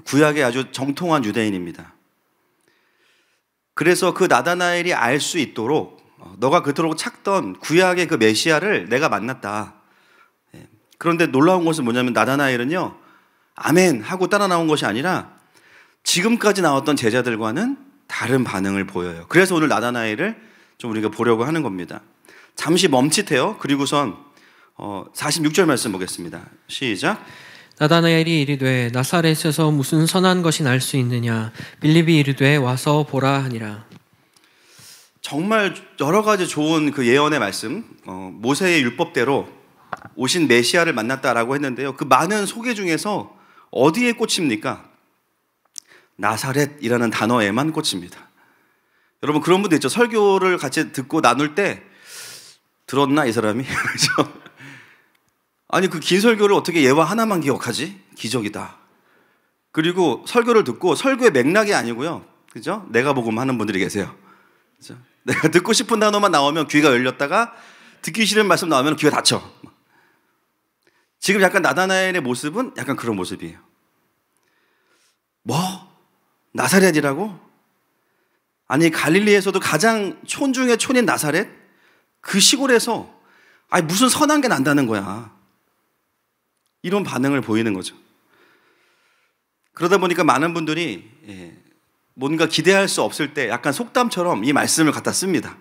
구약의 아주 정통한 유대인입니다. 그래서 그 나다나엘이 알 수 있도록 너가 그토록 찾던 구약의 그 메시아를 내가 만났다. 그런데 놀라운 것은 뭐냐면 나다나엘은요, 아멘 하고 따라 나온 것이 아니라 지금까지 나왔던 제자들과는 다른 반응을 보여요. 그래서 오늘 나다나엘을 좀 우리가 보려고 하는 겁니다. 잠시 멈칫해요. 그리고선 46절 말씀 보겠습니다. 시작. 나다나엘이 이르되 나사렛에서 무슨 선한 것이 날 수 있느냐. 빌립이 이르되 와서 보라 하니라. 정말 여러 가지 좋은 그 예언의 말씀, 모세의 율법대로 오신 메시아를 만났다라고 했는데요. 그 많은 소개 중에서 어디에 꽂힙니까? 나사렛이라는 단어에만 꽂힙니다. 여러분 그런 분들 있죠. 설교를 같이 듣고 나눌 때 들었나 이 사람이? 그렇죠? 아니 그 긴 설교를 어떻게 예화 하나만 기억하지? 기적이다. 그리고 설교를 듣고 설교의 맥락이 아니고요. 그죠? 내가 복음 하는 분들이 계세요. 그죠? 내가 듣고 싶은 단어만 나오면 귀가 열렸다가 듣기 싫은 말씀 나오면 귀가 닫혀. 지금 약간 나다나엘의 모습은 약간 그런 모습이에요. 뭐? 나사렛이라고? 아니 갈릴리에서도 가장 촌 중에 촌인 나사렛? 그 시골에서 아니 무슨 선한 게 난다는 거야. 이런 반응을 보이는 거죠. 그러다 보니까 많은 분들이 뭔가 기대할 수 없을 때 약간 속담처럼 이 말씀을 갖다 씁니다.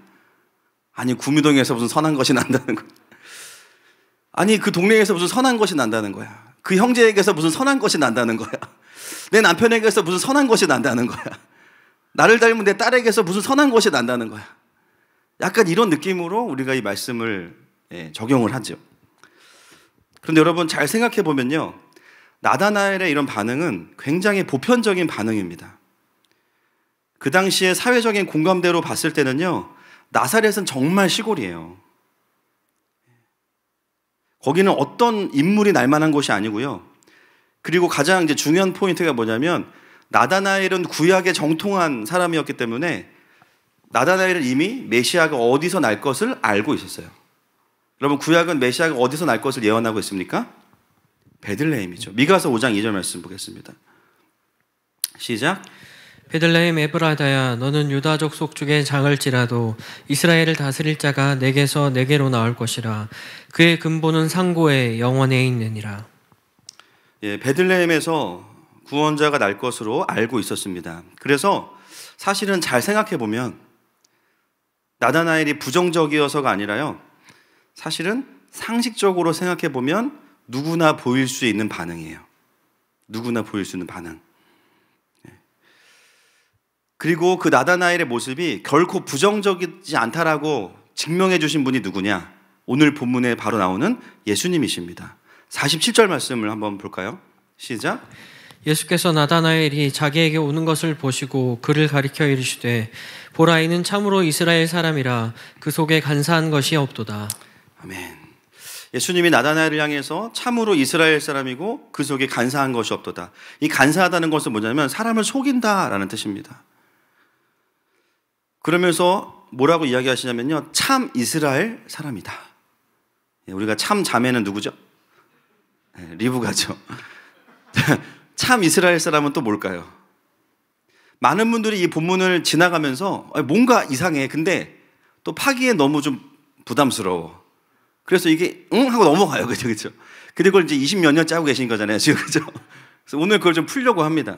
아니 구미동에서 무슨 선한 것이 난다는 거야. 아니 그 동네에서 무슨 선한 것이 난다는 거야. 그 형제에게서 무슨 선한 것이 난다는 거야. 내 남편에게서 무슨 선한 것이 난다는 거야. 나를 닮은 내 딸에게서 무슨 선한 것이 난다는 거야. 약간 이런 느낌으로 우리가 이 말씀을 적용을 하죠. 그런데 여러분 잘 생각해 보면요, 나다나엘의 이런 반응은 굉장히 보편적인 반응입니다. 그 당시에 사회적인 공감대로 봤을 때는요, 나사렛은 정말 시골이에요. 거기는 어떤 인물이 날 만한 곳이 아니고요. 그리고 가장 이제 중요한 포인트가 뭐냐면 나다나엘은 구약에 정통한 사람이었기 때문에 나다나엘은 이미 메시아가 어디서 날 것을 알고 있었어요. 여러분 구약은 메시아가 어디서 날 것을 예언하고 있습니까? 베들레헴이죠. 미가서 5장 2절 말씀 보겠습니다. 시작. 베들레헴 에브라다야 너는 유다 족속 중에 장을지라도 이스라엘을 다스릴 자가 내게서 내게로 나올 것이라. 그의 근본은 상고에 영원에 있느니라. 예, 베들레헴에서 구원자가 날 것으로 알고 있었습니다. 그래서 사실은 잘 생각해 보면 나다나엘이 부정적이어서가 아니라요, 사실은 상식적으로 생각해 보면 누구나 보일 수 있는 반응이에요. 누구나 보일 수 있는 반응. 그리고 그 나다나엘의 모습이 결코 부정적이지 않다라고 증명해 주신 분이 누구냐? 오늘 본문에 바로 나오는 예수님이십니다. 47절 말씀을 한번 볼까요? 시작. 예수께서 나다나엘이 자기에게 오는 것을 보시고 그를 가리켜 이르시되 보라 이는 참으로 이스라엘 사람이라 그 속에 간사한 것이 없도다. 아멘. 예수님이 나다나엘을 향해서 참으로 이스라엘 사람이고 그 속에 간사한 것이 없도다. 이 간사하다는 것은 뭐냐면 사람을 속인다라는 뜻입니다. 그러면서 뭐라고 이야기하시냐면요, 참 이스라엘 사람이다. 우리가 참 자매는 누구죠? 리브가죠. 참 이스라엘 사람은 또 뭘까요? 많은 분들이 이 본문을 지나가면서 뭔가 이상해. 근데 또 파기에 너무 좀 부담스러워. 그래서 이게 응? 하고 넘어가요. 그죠? 근데 그걸 이제 20몇 년째 하고 계신 거잖아요. 지금 그죠? 그래서 오늘 그걸 좀 풀려고 합니다.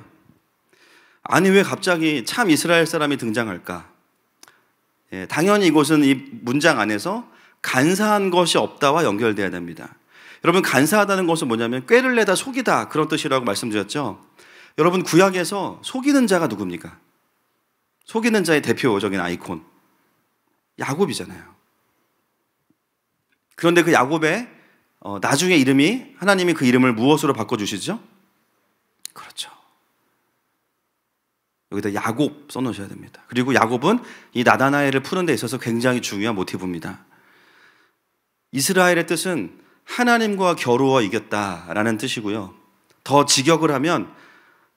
아니 왜 갑자기 참 이스라엘 사람이 등장할까? 당연히 이곳은 이 문장 안에서 간사한 것이 없다와 연결돼야 됩니다. 여러분 간사하다는 것은 뭐냐면 꾀를 내다 속이다 그런 뜻이라고 말씀드렸죠. 여러분 구약에서 속이는 자가 누굽니까? 속이는 자의 대표적인 아이콘 야곱이잖아요. 그런데 그 야곱의 나중에 이름이 하나님이 그 이름을 무엇으로 바꿔주시죠? 그렇죠. 여기다 야곱 써놓으셔야 됩니다. 그리고 야곱은 이 나다나엘을 푸는 데 있어서 굉장히 중요한 모티브입니다. 이스라엘의 뜻은 하나님과 겨루어 이겼다라는 뜻이고요. 더 직역을 하면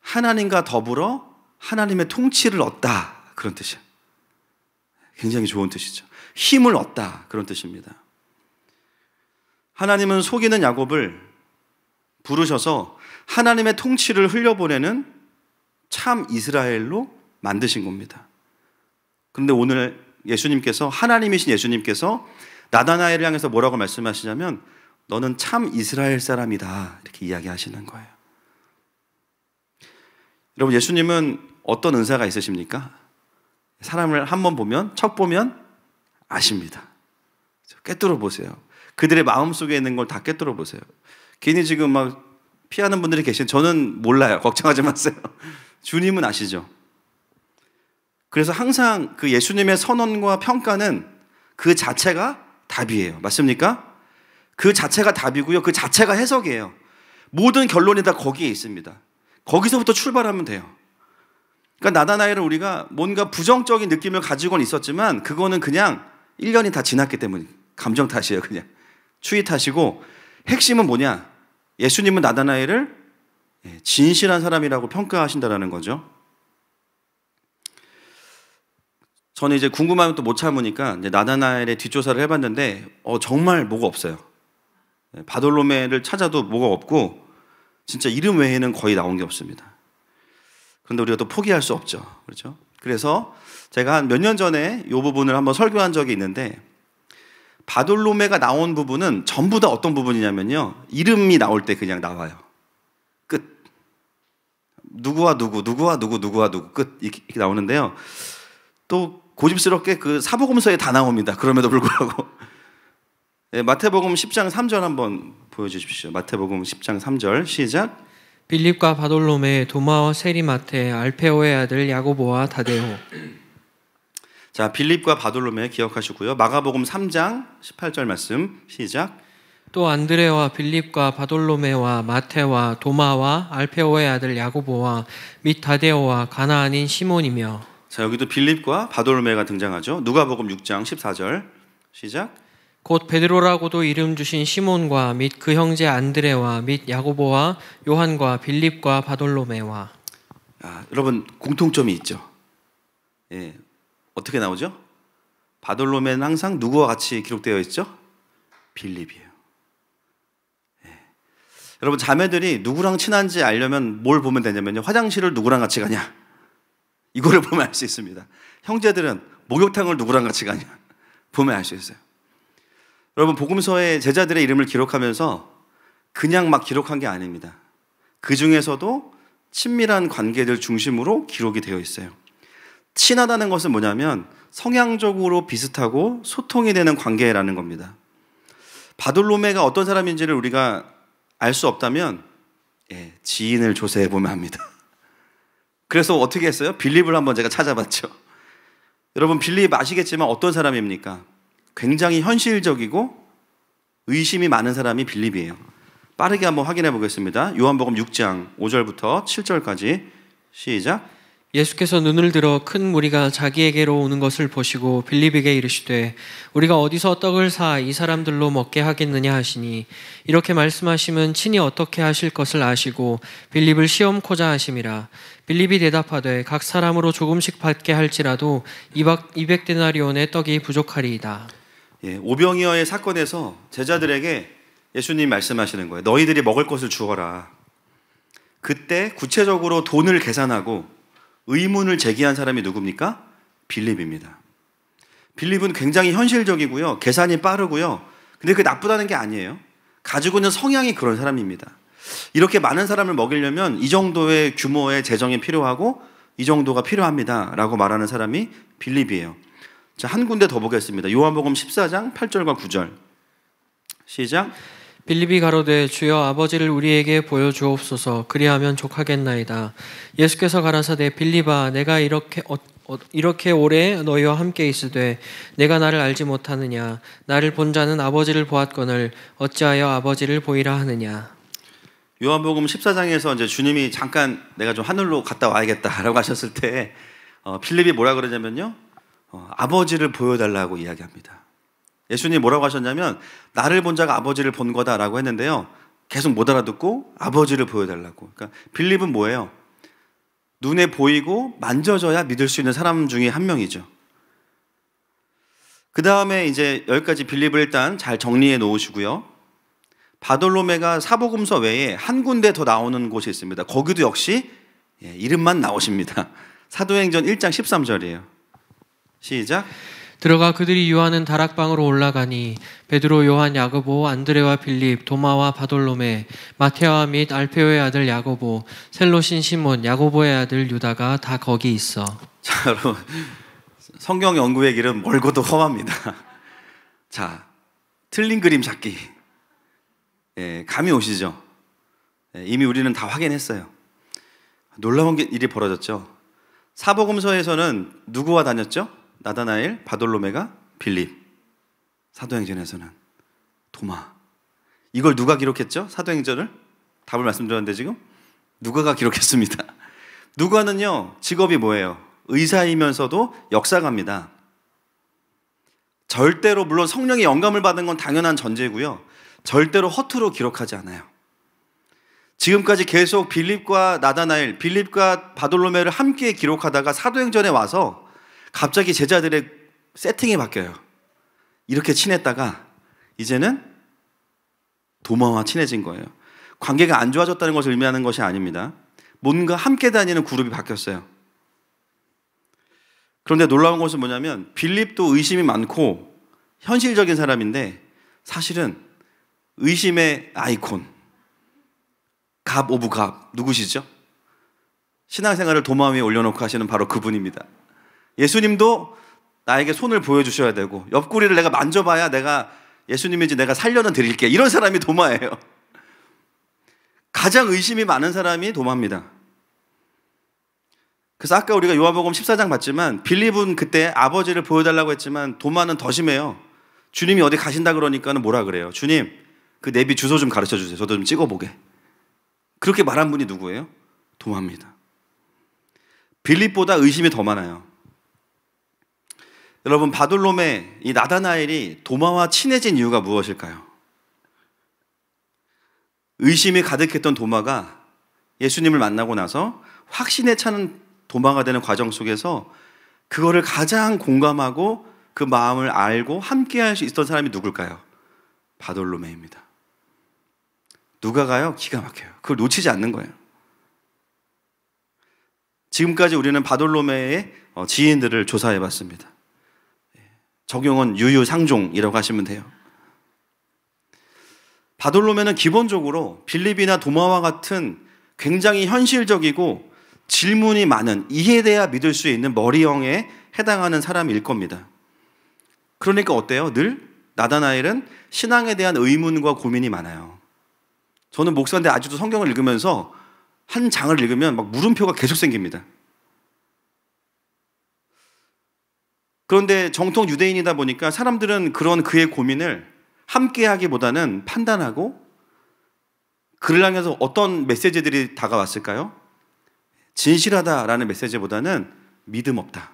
하나님과 더불어 하나님의 통치를 얻다 그런 뜻이에요. 굉장히 좋은 뜻이죠. 힘을 얻다 그런 뜻입니다. 하나님은 속이는 야곱을 부르셔서 하나님의 통치를 흘려보내는 참 이스라엘로 만드신 겁니다. 그런데 오늘 예수님께서 하나님이신 예수님께서 나다나엘을 향해서 뭐라고 말씀하시냐면 너는 참 이스라엘 사람이다 이렇게 이야기하시는 거예요. 여러분 예수님은 어떤 은사가 있으십니까? 사람을 한번 보면 척 보면 아십니다. 꿰뚫어 보세요. 그들의 마음속에 있는 걸 다 꿰뚫어 보세요. 괜히 지금 막 피하는 분들이 계신, 저는 몰라요. 걱정하지 마세요. 주님은 아시죠? 그래서 항상 그 예수님의 선언과 평가는 그 자체가 답이에요. 맞습니까? 그 자체가 답이고요. 그 자체가 해석이에요. 모든 결론이 다 거기에 있습니다. 거기서부터 출발하면 돼요. 그러니까 나다나엘은 우리가 뭔가 부정적인 느낌을 가지고는 있었지만 그거는 그냥 1년이 다 지났기 때문에 감정 탓이에요. 그냥 추위 탓이고, 핵심은 뭐냐? 예수님은 나다나엘을 진실한 사람이라고 평가하신다라는 거죠. 저는 이제 궁금하면 또 못 참으니까 이제 나다나엘의 뒷조사를 해봤는데 정말 뭐가 없어요. 바돌로메를 찾아도 뭐가 없고 진짜 이름 외에는 거의 나온 게 없습니다. 그런데 우리가 또 포기할 수 없죠. 그렇죠? 그래서 제가 한 몇 년 전에 이 부분을 한번 설교한 적이 있는데, 바돌로메가 나온 부분은 전부 다 어떤 부분이냐면요, 이름이 나올 때 그냥 나와요. 끝. 누구와 누구, 누구와 누구, 누구와 누구, 끝. 이렇게 나오는데요. 또 고집스럽게 그 사복음서에 다 나옵니다. 그럼에도 불구하고. 마태복음 10장 3절 한번 보여주십시오. 마태복음 10장 3절 시작. 빌립과 바돌로메, 도마와 세리마테, 알페오의 아들 야고보와 다데오. 자, 빌립과 바돌로메 기억하시고요. 마가복음 3장 18절 말씀 시작. 또 안드레와 빌립과 바돌로메와 마테와 도마와 알페오의 아들 야고보와 및 다데오와 가나안인 시몬이며. 자, 여기도 빌립과 바돌로메가 등장하죠. 누가복음 6장 14절 시작. 곧 베드로라고도 이름 주신 시몬과 및 그 형제 안드레와 및 야고보와 요한과 빌립과 바돌로메와. 여러분 공통점이 있죠. 예, 어떻게 나오죠? 바돌로메는 항상 누구와 같이 기록되어 있죠? 빌립이에요. 예. 여러분 자매들이 누구랑 친한지 알려면 뭘 보면 되냐면요, 화장실을 누구랑 같이 가냐, 이거를 보면 알 수 있습니다. 형제들은 목욕탕을 누구랑 같이 가냐 보면 알 수 있어요. 여러분 복음서에 제자들의 이름을 기록하면서 그냥 막 기록한 게 아닙니다. 그 중에서도 친밀한 관계들 중심으로 기록이 되어 있어요. 친하다는 것은 뭐냐면 성향적으로 비슷하고 소통이 되는 관계라는 겁니다. 바돌로메가 어떤 사람인지를 우리가 알 수 없다면 지인을 조사해 보면 합니다. 그래서 어떻게 했어요? 빌립을 한번 제가 찾아봤죠. 여러분 빌립 아시겠지만 어떤 사람입니까? 굉장히 현실적이고 의심이 많은 사람이 빌립이에요. 빠르게 한번 확인해 보겠습니다. 요한복음 6장 5절부터 7절까지 시작. 예수께서 눈을 들어 큰 무리가 자기에게로 오는 것을 보시고 빌립에게 이르시되 우리가 어디서 떡을 사 이 사람들로 먹게 하겠느냐 하시니, 이렇게 말씀하심은 친히 어떻게 하실 것을 아시고 빌립을 시험코자 하심이라. 빌립이 대답하되 각 사람으로 조금씩 받게 할지라도 200데나리온의 떡이 부족하리이다. 오병이어의 사건에서 제자들에게 예수님 말씀하시는 거예요. 너희들이 먹을 것을 주어라. 그때 구체적으로 돈을 계산하고 의문을 제기한 사람이 누굽니까? 빌립입니다. 빌립은 굉장히 현실적이고요, 계산이 빠르고요. 근데 그게 나쁘다는 게 아니에요. 가지고 있는 성향이 그런 사람입니다. 이렇게 많은 사람을 먹이려면 이 정도의 규모의 재정이 필요하고 이 정도가 필요합니다 라고 말하는 사람이 빌립이에요. 자, 한 군데 더 보겠습니다. 요한복음 14장 8절과 9절 시작. 빌립이 가로되 주여 아버지를 우리에게 보여주옵소서, 그리하면 족하겠나이다. 예수께서 가라사대 빌립아, 내가 이렇게 오래 너희와 함께 있으되 내가 나를 알지 못하느냐? 나를 본 자는 아버지를 보았거늘 어찌하여 아버지를 보이라 하느냐? 요한복음 14장에서 이제 주님이 잠깐 내가 좀 하늘로 갔다 와야겠다라고 하셨을 때 빌립이 뭐라 그러냐면요, 아버지를 보여달라고 이야기합니다. 예수님이 뭐라고 하셨냐면 나를 본 자가 아버지를 본 거다라고 했는데요, 계속 못 알아듣고 아버지를 보여달라고. 그러니까 빌립은 뭐예요? 눈에 보이고 만져져야 믿을 수 있는 사람 중에 한 명이죠. 그 다음에 이제 여기까지 빌립을 일단 잘 정리해 놓으시고요. 바돌로메가 사복음서 외에 한 군데 더 나오는 곳이 있습니다. 거기도 역시 이름만 나오십니다. 사도행전 1장 13절이에요. 시작. 들어가 그들이 유하는 다락방으로 올라가니 베드로, 요한, 야고보, 안드레와 빌립, 도마와 바돌로메, 마테와 및 알페오의 아들 야고보, 셀롯인 시몬, 야고보의 아들 유다가 다 거기 있어. 자, 여러분 성경 연구의 길은 멀고도 험합니다. 자, 틀린 그림 찾기. 예, 감이 오시죠? 예, 이미 우리는 다 확인했어요. 놀라운 일이 벌어졌죠. 사복음서에서는 누구와 다녔죠? 나다나엘, 바돌로메가, 빌립. 사도행전에서는 도마. 이걸 누가 기록했죠? 사도행전을? 답을 말씀드렸는데 지금 누가가 기록했습니다. 누가는요, 직업이 뭐예요? 의사이면서도 역사가입니다. 절대로, 물론 성령의 영감을 받은 건 당연한 전제고요, 절대로 허투루 기록하지 않아요. 지금까지 계속 빌립과 나다나엘, 빌립과 바돌로메를 함께 기록하다가 사도행전에 와서 갑자기 제자들의 세팅이 바뀌어요. 이렇게 친했다가 이제는 도마와 친해진 거예요. 관계가 안 좋아졌다는 것을 의미하는 것이 아닙니다. 뭔가 함께 다니는 그룹이 바뀌었어요. 그런데 놀라운 것은 뭐냐면 빌립도 의심이 많고 현실적인 사람인데 사실은 의심의 아이콘, 갑 오브 갑, 누구시죠? 신앙생활을 도마 위에 올려놓고 하시는 바로 그분입니다. 예수님도 나에게 손을 보여주셔야 되고 옆구리를 내가 만져봐야 내가 예수님인지 내가 살려는 드릴게, 이런 사람이 도마예요. 가장 의심이 많은 사람이 도마입니다. 그래서 아까 우리가 요한복음 14장 봤지만 빌립은 그때 아버지를 보여달라고 했지만 도마는 더 심해요. 주님이 어디 가신다 그러니까는 뭐라 그래요? 주님, 그 내비 주소 좀 가르쳐 주세요. 저도 좀 찍어보게. 그렇게 말한 분이 누구예요? 도마입니다. 빌립보다 의심이 더 많아요. 여러분, 바돌로메, 이 나다나엘이 도마와 친해진 이유가 무엇일까요? 의심이 가득했던 도마가 예수님을 만나고 나서 확신에 차는 도마가 되는 과정 속에서 그거를 가장 공감하고 그 마음을 알고 함께 할 수 있었던 사람이 누굴까요? 바돌로메입니다. 누가가요? 기가 막혀요. 그걸 놓치지 않는 거예요. 지금까지 우리는 바돌로메의 지인들을 조사해 봤습니다. 적용은 유유상종이라고 하시면 돼요. 바돌로메는 기본적으로 빌립이나 도마와 같은 굉장히 현실적이고 질문이 많은, 이해돼야 믿을 수 있는 머리형에 해당하는 사람일 겁니다. 그러니까 어때요? 늘 나다나엘은 신앙에 대한 의문과 고민이 많아요. 저는 목사인데 아직도 성경을 읽으면서 한 장을 읽으면 막 물음표가 계속 생깁니다. 그런데 정통 유대인이다 보니까 사람들은 그런 그의 고민을 함께 하기보다는 판단하고, 그를 향해서 어떤 메시지들이 다가왔을까요? 진실하다라는 메시지보다는 믿음 없다,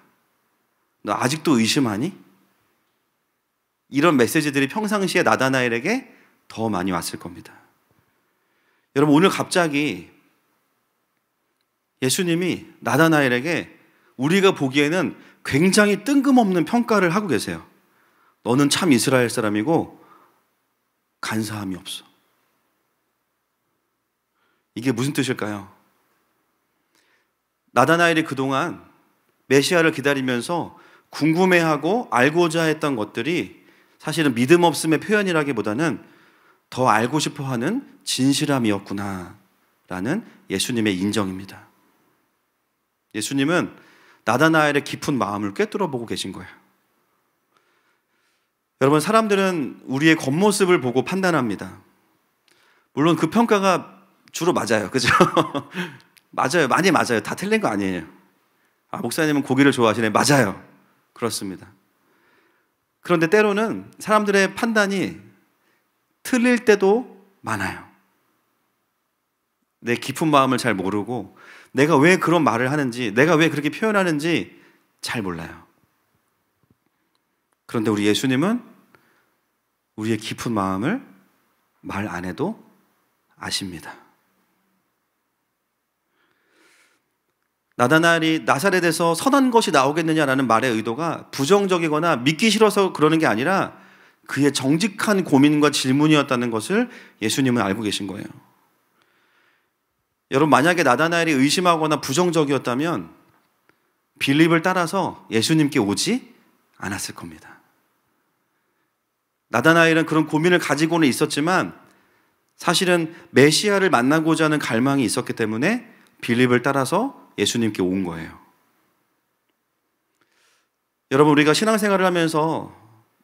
너 아직도 의심하니? 이런 메시지들이 평상시에 나다나엘에게 더 많이 왔을 겁니다. 여러분, 오늘 갑자기 예수님이 나다나엘에게 우리가 보기에는 굉장히 뜬금없는 평가를 하고 계세요. 너는 참 이스라엘 사람이고 간사함이 없어. 이게 무슨 뜻일까요? 나다나엘이 그동안 메시아를 기다리면서 궁금해하고 알고자 했던 것들이 사실은 믿음 없음의 표현이라기보다는 더 알고 싶어하는 진실함이었구나 라는 예수님의 인정입니다. 예수님은 나다나엘의 깊은 마음을 꿰뚫어 보고 계신 거예요. 여러분, 사람들은 우리의 겉모습을 보고 판단합니다. 물론 그 평가가 주로 맞아요. 그죠? 맞아요. 많이 맞아요. 다 틀린 거 아니에요. 아, 목사님은 고기를 좋아하시네. 맞아요. 그렇습니다. 그런데 때로는 사람들의 판단이 틀릴 때도 많아요. 내 깊은 마음을 잘 모르고 내가 왜 그런 말을 하는지, 내가 왜 그렇게 표현하는지 잘 몰라요. 그런데 우리 예수님은 우리의 깊은 마음을 말 안 해도 아십니다. 나다나엘이 나사렛에서 선한 것이 나오겠느냐라는 말의 의도가 부정적이거나 믿기 싫어서 그러는 게 아니라 그의 정직한 고민과 질문이었다는 것을 예수님은 알고 계신 거예요. 여러분, 만약에 나다나엘이 의심하거나 부정적이었다면 빌립을 따라서 예수님께 오지 않았을 겁니다. 나다나엘은 그런 고민을 가지고는 있었지만 사실은 메시아를 만나고자 하는 갈망이 있었기 때문에 빌립을 따라서 예수님께 온 거예요. 여러분, 우리가 신앙생활을 하면서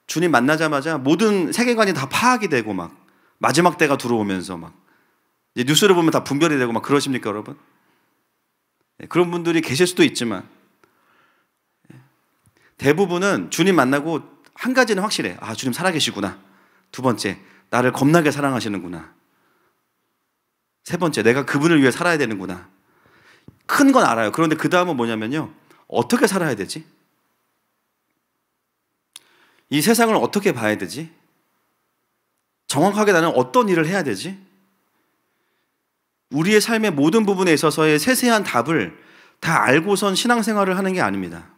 주님 만나자마자 모든 세계관이 다 파악이 되고 막 마지막 때가 들어오면서 막 이제 뉴스를 보면 다 분별이 되고 막 그러십니까, 여러분? 그런 분들이 계실 수도 있지만 대부분은 주님 만나고 한 가지는 확실해. 아, 주님 살아계시구나. 두 번째, 나를 겁나게 사랑하시는구나. 세 번째, 내가 그분을 위해 살아야 되는구나. 큰 건 알아요. 그런데 그 다음은 뭐냐면요, 어떻게 살아야 되지? 이 세상을 어떻게 봐야 되지? 정확하게 나는 어떤 일을 해야 되지? 우리의 삶의 모든 부분에 있어서의 세세한 답을 다 알고선 신앙생활을 하는 게 아닙니다.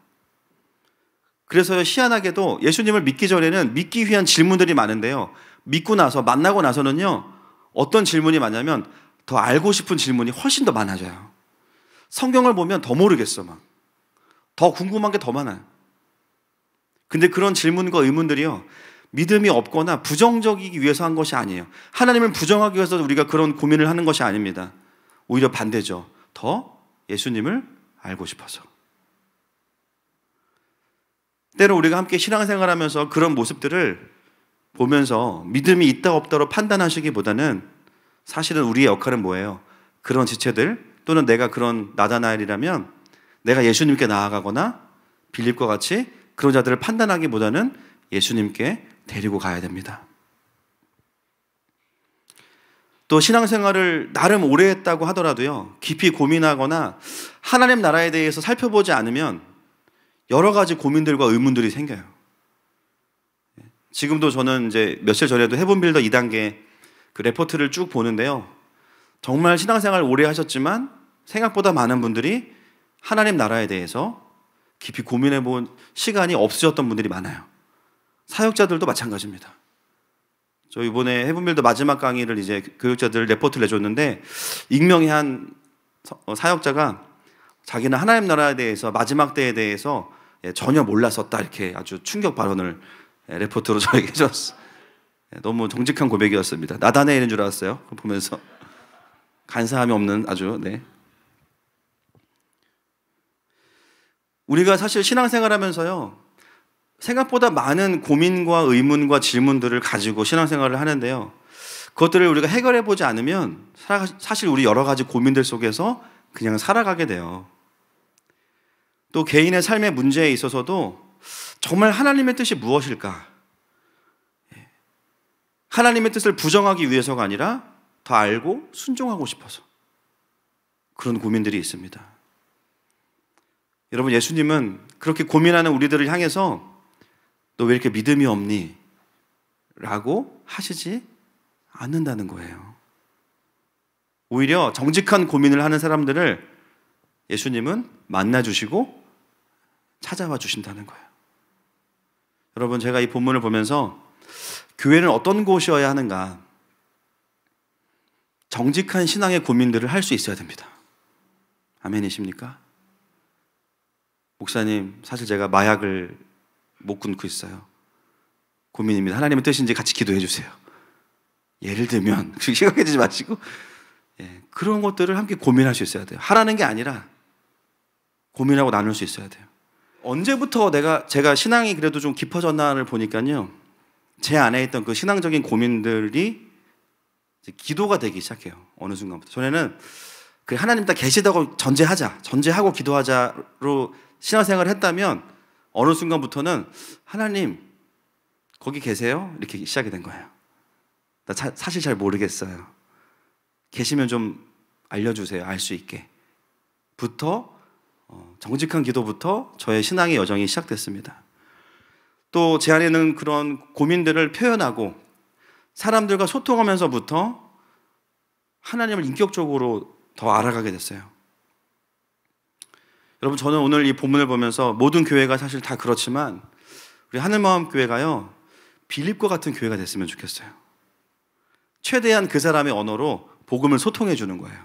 그래서 희한하게도 예수님을 믿기 전에는 믿기 위한 질문들이 많은데요, 믿고 나서 만나고 나서는요, 어떤 질문이 많냐면 더 알고 싶은 질문이 훨씬 더 많아져요. 성경을 보면 더 모르겠어. 막 더 궁금한 게 더 많아요. 근데 그런 질문과 의문들이요, 믿음이 없거나 부정적이기 위해서 한 것이 아니에요. 하나님을 부정하기 위해서 우리가 그런 고민을 하는 것이 아닙니다. 오히려 반대죠. 더 예수님을 알고 싶어서. 때로 우리가 함께 신앙생활하면서 그런 모습들을 보면서 믿음이 있다 없다로 판단하시기보다는 사실은 우리의 역할은 뭐예요? 그런 지체들, 또는 내가 그런 나다나엘이라면 내가 예수님께 나아가거나 빌립과 같이 그런 자들을 판단하기보다는 예수님께 데리고 가야 됩니다. 또 신앙생활을 나름 오래 했다고 하더라도요, 깊이 고민하거나 하나님 나라에 대해서 살펴보지 않으면 여러 가지 고민들과 의문들이 생겨요. 지금도 저는 이제 며칠 전에도 헤븐빌더 2단계 그 레포트를 쭉 보는데요, 정말 신앙생활 오래 하셨지만 생각보다 많은 분들이 하나님 나라에 대해서 깊이 고민해 본 시간이 없으셨던 분들이 많아요. 사역자들도 마찬가지입니다. 저 이번에 헤븐빌더 마지막 강의를 이제 교육자들 레포트를 내줬는데, 익명의 한 사역자가 자기는 하나님 나라에 대해서, 마지막 때에 대해서 전혀 몰랐었다, 이렇게 아주 충격 발언을 레포트로 저에게 해줬어요. 너무 정직한 고백이었습니다. 나다나엘인 줄 알았어요. 보면서 간사함이 없는 아주. 우리가 사실 신앙생활하면서요, 생각보다 많은 고민과 의문과 질문들을 가지고 신앙생활을 하는데요, 그것들을 우리가 해결해 보지 않으면 사실 우리 여러 가지 고민들 속에서 그냥 살아가게 돼요. 또 개인의 삶의 문제에 있어서도 정말 하나님의 뜻이 무엇일까? 하나님의 뜻을 부정하기 위해서가 아니라 더 알고 순종하고 싶어서 그런 고민들이 있습니다. 여러분, 예수님은 그렇게 고민하는 우리들을 향해서 너 왜 이렇게 믿음이 없니? 라고 하시지 않는다는 거예요. 오히려 정직한 고민을 하는 사람들을 예수님은 만나주시고 찾아와 주신다는 거예요. 여러분, 제가 이 본문을 보면서 교회는 어떤 곳이어야 하는가, 정직한 신앙의 고민들을 할 수 있어야 됩니다. 아멘이십니까? 목사님, 사실 제가 마약을 못 끊고 있어요. 고민입니다. 하나님의 뜻인지 같이 기도해 주세요. 예를 들면, 시각해지지 마시고, 그런 것들을 함께 고민할 수 있어야 돼요. 하라는 게 아니라 고민하고 나눌 수 있어야 돼요. 언제부터 제가 신앙이 그래도 좀 깊어졌나를 보니까요, 제 안에 있던 그 신앙적인 고민들이 기도가 되기 시작해요. 어느 순간부터. 전에는 그 하나님 다 계시다고 전제하고 기도하자로 신앙생활을 했다면 어느 순간부터는 하나님 거기 계세요? 이렇게 시작이 된 거예요. 나 사실 잘 모르겠어요. 계시면 좀 알려주세요. 알 수 있게. 정직한 기도부터 저의 신앙의 여정이 시작됐습니다. 또 제 안에는 그런 고민들을 표현하고 사람들과 소통하면서부터 하나님을 인격적으로 더 알아가게 됐어요. 여러분, 저는 오늘 이 본문을 보면서 모든 교회가 사실 다 그렇지만 우리 하늘마음교회가요, 빌립과 같은 교회가 됐으면 좋겠어요. 최대한 그 사람의 언어로 복음을 소통해 주는 거예요.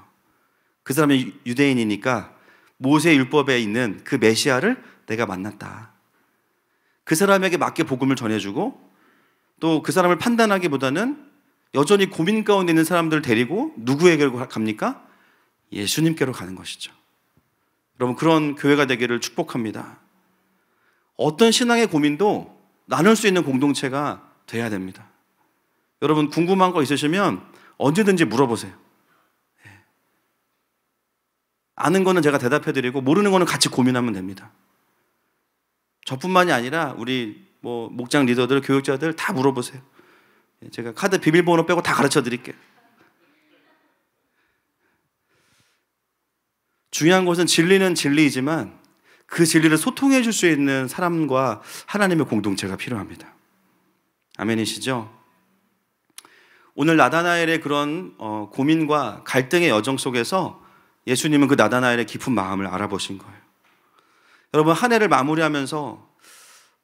그 사람이 유대인이니까 모세 율법에 있는 그 메시아를 내가 만났다. 그 사람에게 맞게 복음을 전해주고, 또 그 사람을 판단하기보다는 여전히 고민 가운데 있는 사람들을 데리고 누구에게로 갑니까? 예수님께로 가는 것이죠. 여러분, 그런 교회가 되기를 축복합니다. 어떤 신앙의 고민도 나눌 수 있는 공동체가 돼야 됩니다. 여러분 궁금한 거 있으시면 언제든지 물어보세요. 아는 거는 제가 대답해드리고 모르는 거는 같이 고민하면 됩니다. 저뿐만이 아니라 우리 목장 리더들, 교육자들 다 물어보세요. 제가 카드 비밀번호 빼고 다 가르쳐 드릴게요. 중요한 것은 진리는 진리이지만 그 진리를 소통해 줄 수 있는 사람과 하나님의 공동체가 필요합니다. 아멘이시죠? 오늘 나다나엘의 그런 고민과 갈등의 여정 속에서 예수님은 그 나다나엘의 깊은 마음을 알아보신 거예요. 여러분 한 해를 마무리하면서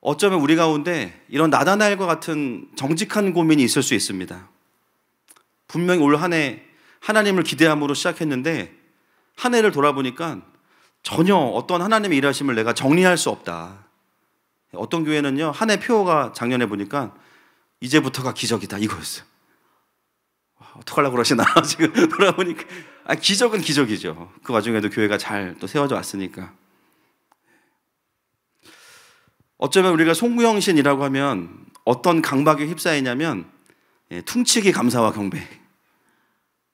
어쩌면 우리 가운데 이런 나다나엘과 같은 정직한 고민이 있을 수 있습니다. 분명히 올 한 해 하나님을 기대함으로 시작했는데 한 해를 돌아보니까 전혀 어떤 하나님의 일하심을 내가 정리할 수 없다. 어떤 교회는요 한 해 표가 작년에 보니까 이제부터가 기적이다 이거였어요. 어떡하려고 그러시나 지금 돌아보니까 기적은 기적이죠. 그 와중에도 교회가 잘 또 세워져 왔으니까. 어쩌면 우리가 송구영신이라고 하면 어떤 강박에 휩싸이냐면 퉁치기 감사와 경배.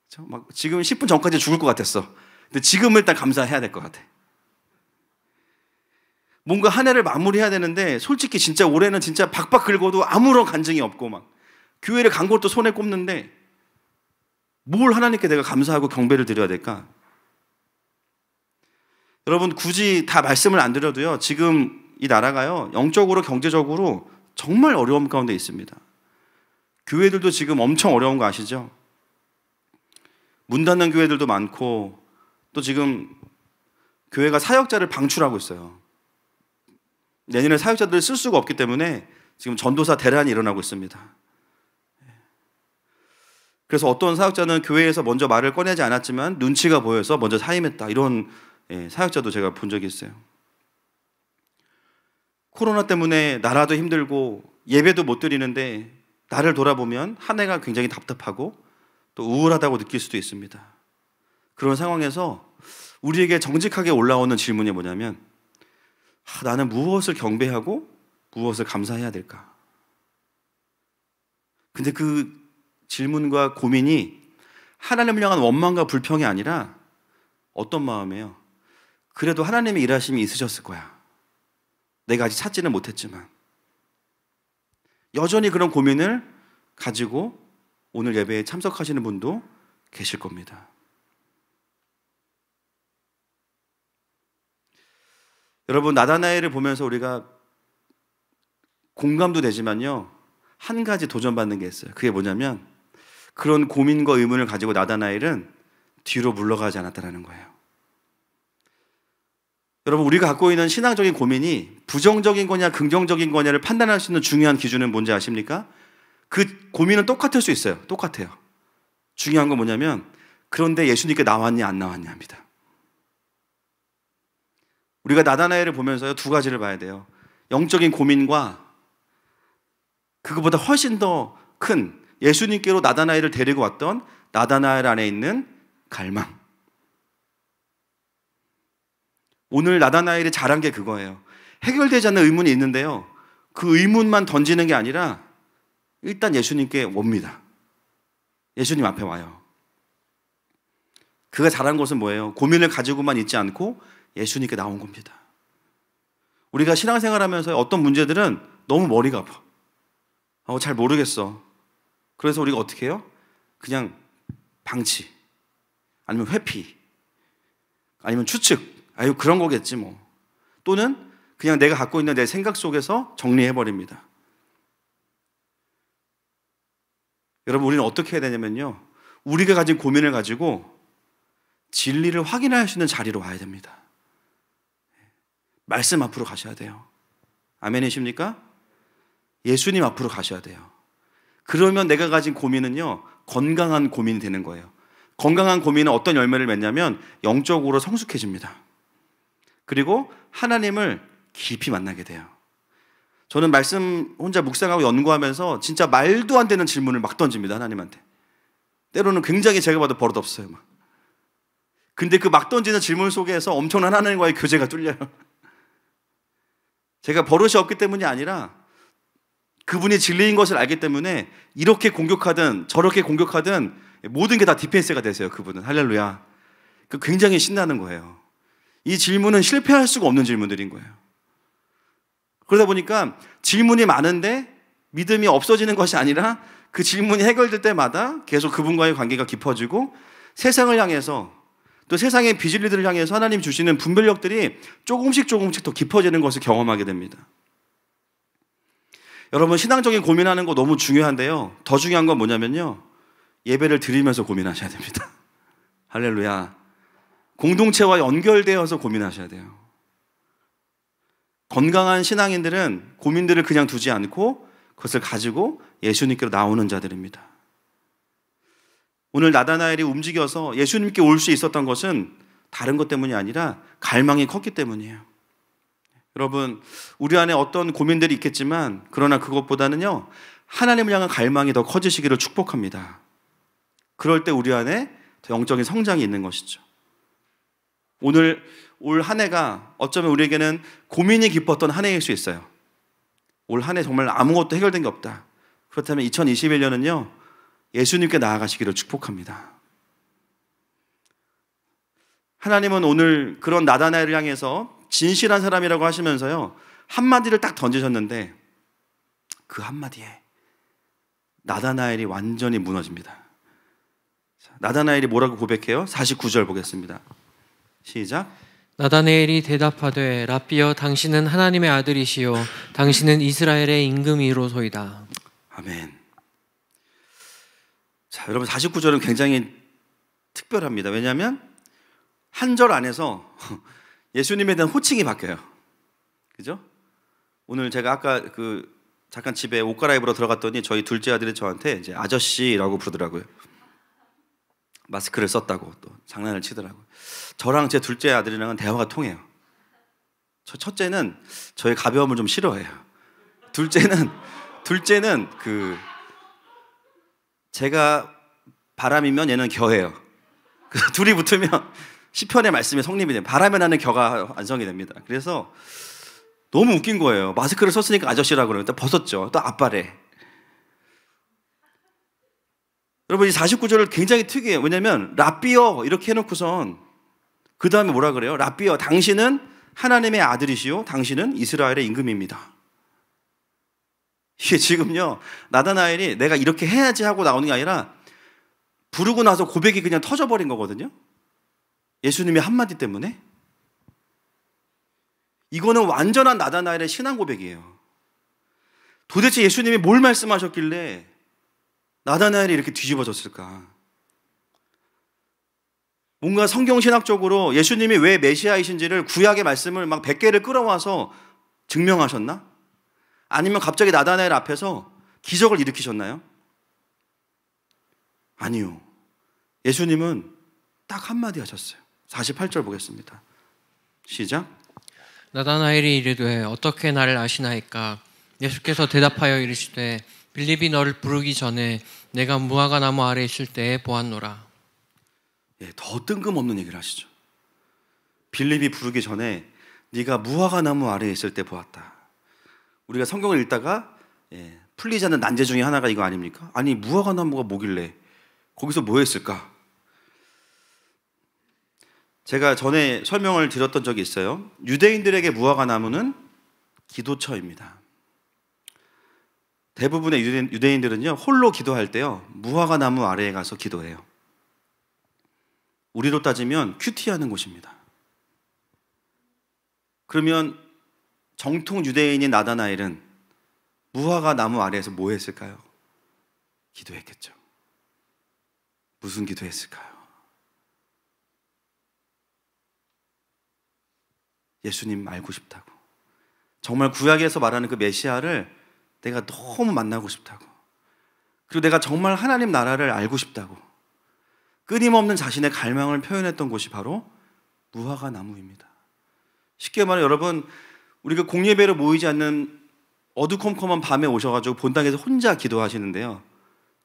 그렇죠? 막 지금 10분 전까지 죽을 것 같았어. 근데 지금은 일단 감사해야 될 것 같아. 뭔가 한 해를 마무리해야 되는데 솔직히 진짜 올해는 진짜 박박 긁어도 아무런 간증이 없고 막 교회를 간 것도 손에 꼽는데 뭘 하나님께 내가 감사하고 경배를 드려야 될까? 여러분 굳이 다 말씀을 안 드려도요 지금 이 나라가요 영적으로 경제적으로 정말 어려움 가운데 있습니다. 교회들도 지금 엄청 어려운 거 아시죠? 문 닫는 교회들도 많고 또 지금 교회가 사역자를 방출하고 있어요. 내년에 사역자들을 쓸 수가 없기 때문에 지금 전도사 대란이 일어나고 있습니다. 그래서 어떤 사역자는 교회에서 먼저 말을 꺼내지 않았지만 눈치가 보여서 먼저 사임했다. 이런 사역자도 제가 본 적이 있어요. 코로나 때문에 나라도 힘들고 예배도 못 드리는데 나를 돌아보면 한 해가 굉장히 답답하고 또 우울하다고 느낄 수도 있습니다. 그런 상황에서 우리에게 정직하게 올라오는 질문이 뭐냐면 나는 무엇을 경배하고 무엇을 감사해야 될까? 근데 그 질문과 고민이 하나님을 향한 원망과 불평이 아니라 어떤 마음이에요? 그래도 하나님의 일하심이 있으셨을 거야. 내가 아직 찾지는 못했지만 여전히 그런 고민을 가지고 오늘 예배에 참석하시는 분도 계실 겁니다. 여러분 나다나엘을 보면서 우리가 공감도 되지만요 한 가지 도전받는 게 있어요. 그게 뭐냐면 그런 고민과 의문을 가지고 나다나엘은 뒤로 물러가지 않았다는 거예요. 여러분 우리가 갖고 있는 신앙적인 고민이 부정적인 거냐 긍정적인 거냐를 판단할 수 있는 중요한 기준은 뭔지 아십니까? 그 고민은 똑같을 수 있어요. 똑같아요. 중요한 건 뭐냐면 그런데 예수님께 나왔냐 안 나왔냐입니다. 우리가 나다나엘을 보면서요 두 가지를 봐야 돼요. 영적인 고민과 그것보다 훨씬 더 큰 예수님께로 나다나엘을 데리고 왔던 나다나엘 안에 있는 갈망. 오늘 나다나엘이 잘한 게 그거예요. 해결되지 않는 의문이 있는데요 그 의문만 던지는 게 아니라 일단 예수님께 옵니다. 예수님 앞에 와요. 그가 잘한 것은 뭐예요? 고민을 가지고만 있지 않고 예수님께 나온 겁니다. 우리가 신앙생활하면서 어떤 문제들은 너무 머리가 아파. 잘 모르겠어. 그래서 우리가 어떻게 해요? 그냥 방치, 아니면 회피, 아니면 추측. 아유 그런 거겠지 뭐. 또는 그냥 내가 갖고 있는 내 생각 속에서 정리해버립니다. 여러분 우리는 어떻게 해야 되냐면요 우리가 가진 고민을 가지고 진리를 확인할 수 있는 자리로 와야 됩니다. 말씀 앞으로 가셔야 돼요. 아멘이십니까? 예수님 앞으로 가셔야 돼요. 그러면 내가 가진 고민은요 건강한 고민이 되는 거예요. 건강한 고민은 어떤 열매를 맺냐면 영적으로 성숙해집니다. 그리고 하나님을 깊이 만나게 돼요. 저는 말씀 혼자 묵상하고 연구하면서 진짜 말도 안 되는 질문을 막 던집니다. 하나님한테. 때로는 굉장히 제가 봐도 버릇없어요 막. 근데 그 막 던지는 질문 속에서 엄청난 하나님과의 교제가 뚫려요. 제가 버릇이 없기 때문이 아니라 그분이 진리인 것을 알기 때문에 이렇게 공격하든 저렇게 공격하든 모든 게 다 디펜스가 되세요. 그분은. 할렐루야. 굉장히 신나는 거예요. 이 질문은 실패할 수가 없는 질문들인 거예요. 그러다 보니까 질문이 많은데 믿음이 없어지는 것이 아니라 그 질문이 해결될 때마다 계속 그분과의 관계가 깊어지고 세상을 향해서 또 세상의 비진리들을 향해서 하나님 주시는 분별력들이 조금씩 더 깊어지는 것을 경험하게 됩니다. 여러분, 신앙적인 고민하는 거 너무 중요한데요. 더 중요한 건 뭐냐면요. 예배를 드리면서 고민하셔야 됩니다. 할렐루야. 공동체와 연결되어서 고민하셔야 돼요. 건강한 신앙인들은 고민들을 그냥 두지 않고 그것을 가지고 예수님께로 나오는 자들입니다. 오늘 나다나엘이 움직여서 예수님께 올 수 있었던 것은 다른 것 때문이 아니라 갈망이 컸기 때문이에요. 여러분, 우리 안에 어떤 고민들이 있겠지만 그러나 그것보다는요, 하나님을 향한 갈망이 더 커지시기를 축복합니다. 그럴 때 우리 안에 더 영적인 성장이 있는 것이죠. 올 한 해가 어쩌면 우리에게는 고민이 깊었던 한 해일 수 있어요. 올 한 해 정말 아무것도 해결된 게 없다. 그렇다면 2021년은요, 예수님께 나아가시기를 축복합니다. 하나님은 오늘 그런 나다나엘을 향해서 진실한 사람이라고 하시면서요, 한마디를 딱 던지셨는데 그 한마디에 나다나엘이 완전히 무너집니다. 나다나엘이 뭐라고 고백해요? 49절 보겠습니다. 시작. 나다나엘이 대답하되 랍비여 당신은 하나님의 아들이시요 당신은 이스라엘의 임금이로소이다. 아멘. 자, 여러분 49절은 굉장히 특별합니다. 왜냐하면 한 절 안에서 예수님에 대한 호칭이 바뀌어요. 그죠? 오늘 제가 아까 잠깐 집에 옷 갈아입으러 들어갔더니 저희 둘째 아들이 저한테 이제 아저씨라고 부르더라고요. 마스크를 썼다고 또 장난을 치더라고요. 저랑 제 둘째 아들이랑은 대화가 통해요. 첫째는 저의 가벼움을 좀 싫어해요. 둘째는 제가 바람이면 얘는 겨해요. 그래서 둘이 붙으면 시편의 말씀이 성립이 돼요. 바람에 나는 겨가 완성이 됩니다. 그래서 너무 웃긴 거예요. 마스크를 썼으니까 아저씨라고 그러면 또 벗었죠. 또 아빠래. 여러분, 이 49절을 굉장히 특이해요. 왜냐하면 랍비여 이렇게 해놓고선 그 다음에 뭐라 그래요? 랍비여 당신은 하나님의 아들이시요 당신은 이스라엘의 임금입니다. 이게 지금요, 나다나엘이 내가 이렇게 해야지 하고 나오는 게 아니라 부르고 나서 고백이 그냥 터져버린 거거든요. 예수님의 한마디 때문에. 이거는 완전한 나다나엘의 신앙 고백이에요. 도대체 예수님이 뭘 말씀하셨길래 나다나엘이 이렇게 뒤집어졌을까? 뭔가 성경신학적으로 예수님이 왜 메시아이신지를 구약의 말씀을 막 100개를 끌어와서 증명하셨나? 아니면 갑자기 나다나엘 앞에서 기적을 일으키셨나요? 아니요. 예수님은 딱 한마디 하셨어요. 48절 보겠습니다. 시작. 나다나엘이 이르되 어떻게 나를 아시나이까? 예수께서 대답하여 이르시되 빌립이 너를 부르기 전에 내가 무화과 나무 아래 있을 때에 보았노라. 예, 더 뜬금없는 얘기를 하시죠. 빌립이 부르기 전에 네가 무화과 나무 아래에 있을 때 보았다. 우리가 성경을 읽다가 풀리지 않는 난제 중에 하나가 이거 아닙니까? 아니, 무화과 나무가 뭐길래 거기서 뭐 했을까? 제가 전에 설명을 드렸던 적이 있어요. 유대인들에게 무화과 나무는 기도처입니다. 대부분의 유대인들은요, 홀로 기도할 때요, 무화과 나무 아래에 가서 기도해요. 우리로 따지면 큐티하는 곳입니다. 그러면 정통 유대인인 나다나엘은 무화과 나무 아래에서 뭐 했을까요? 기도했겠죠. 무슨 기도했을까요? 예수님 알고 싶다고. 정말 구약에서 말하는 그 메시아를 내가 너무 만나고 싶다고. 그리고 내가 정말 하나님 나라를 알고 싶다고. 끊임없는 자신의 갈망을 표현했던 곳이 바로 무화과 나무입니다. 쉽게 말해 여러분, 우리가 공예배로 모이지 않는 어두컴컴한 밤에 오셔가지고 본당에서 혼자 기도하시는데요,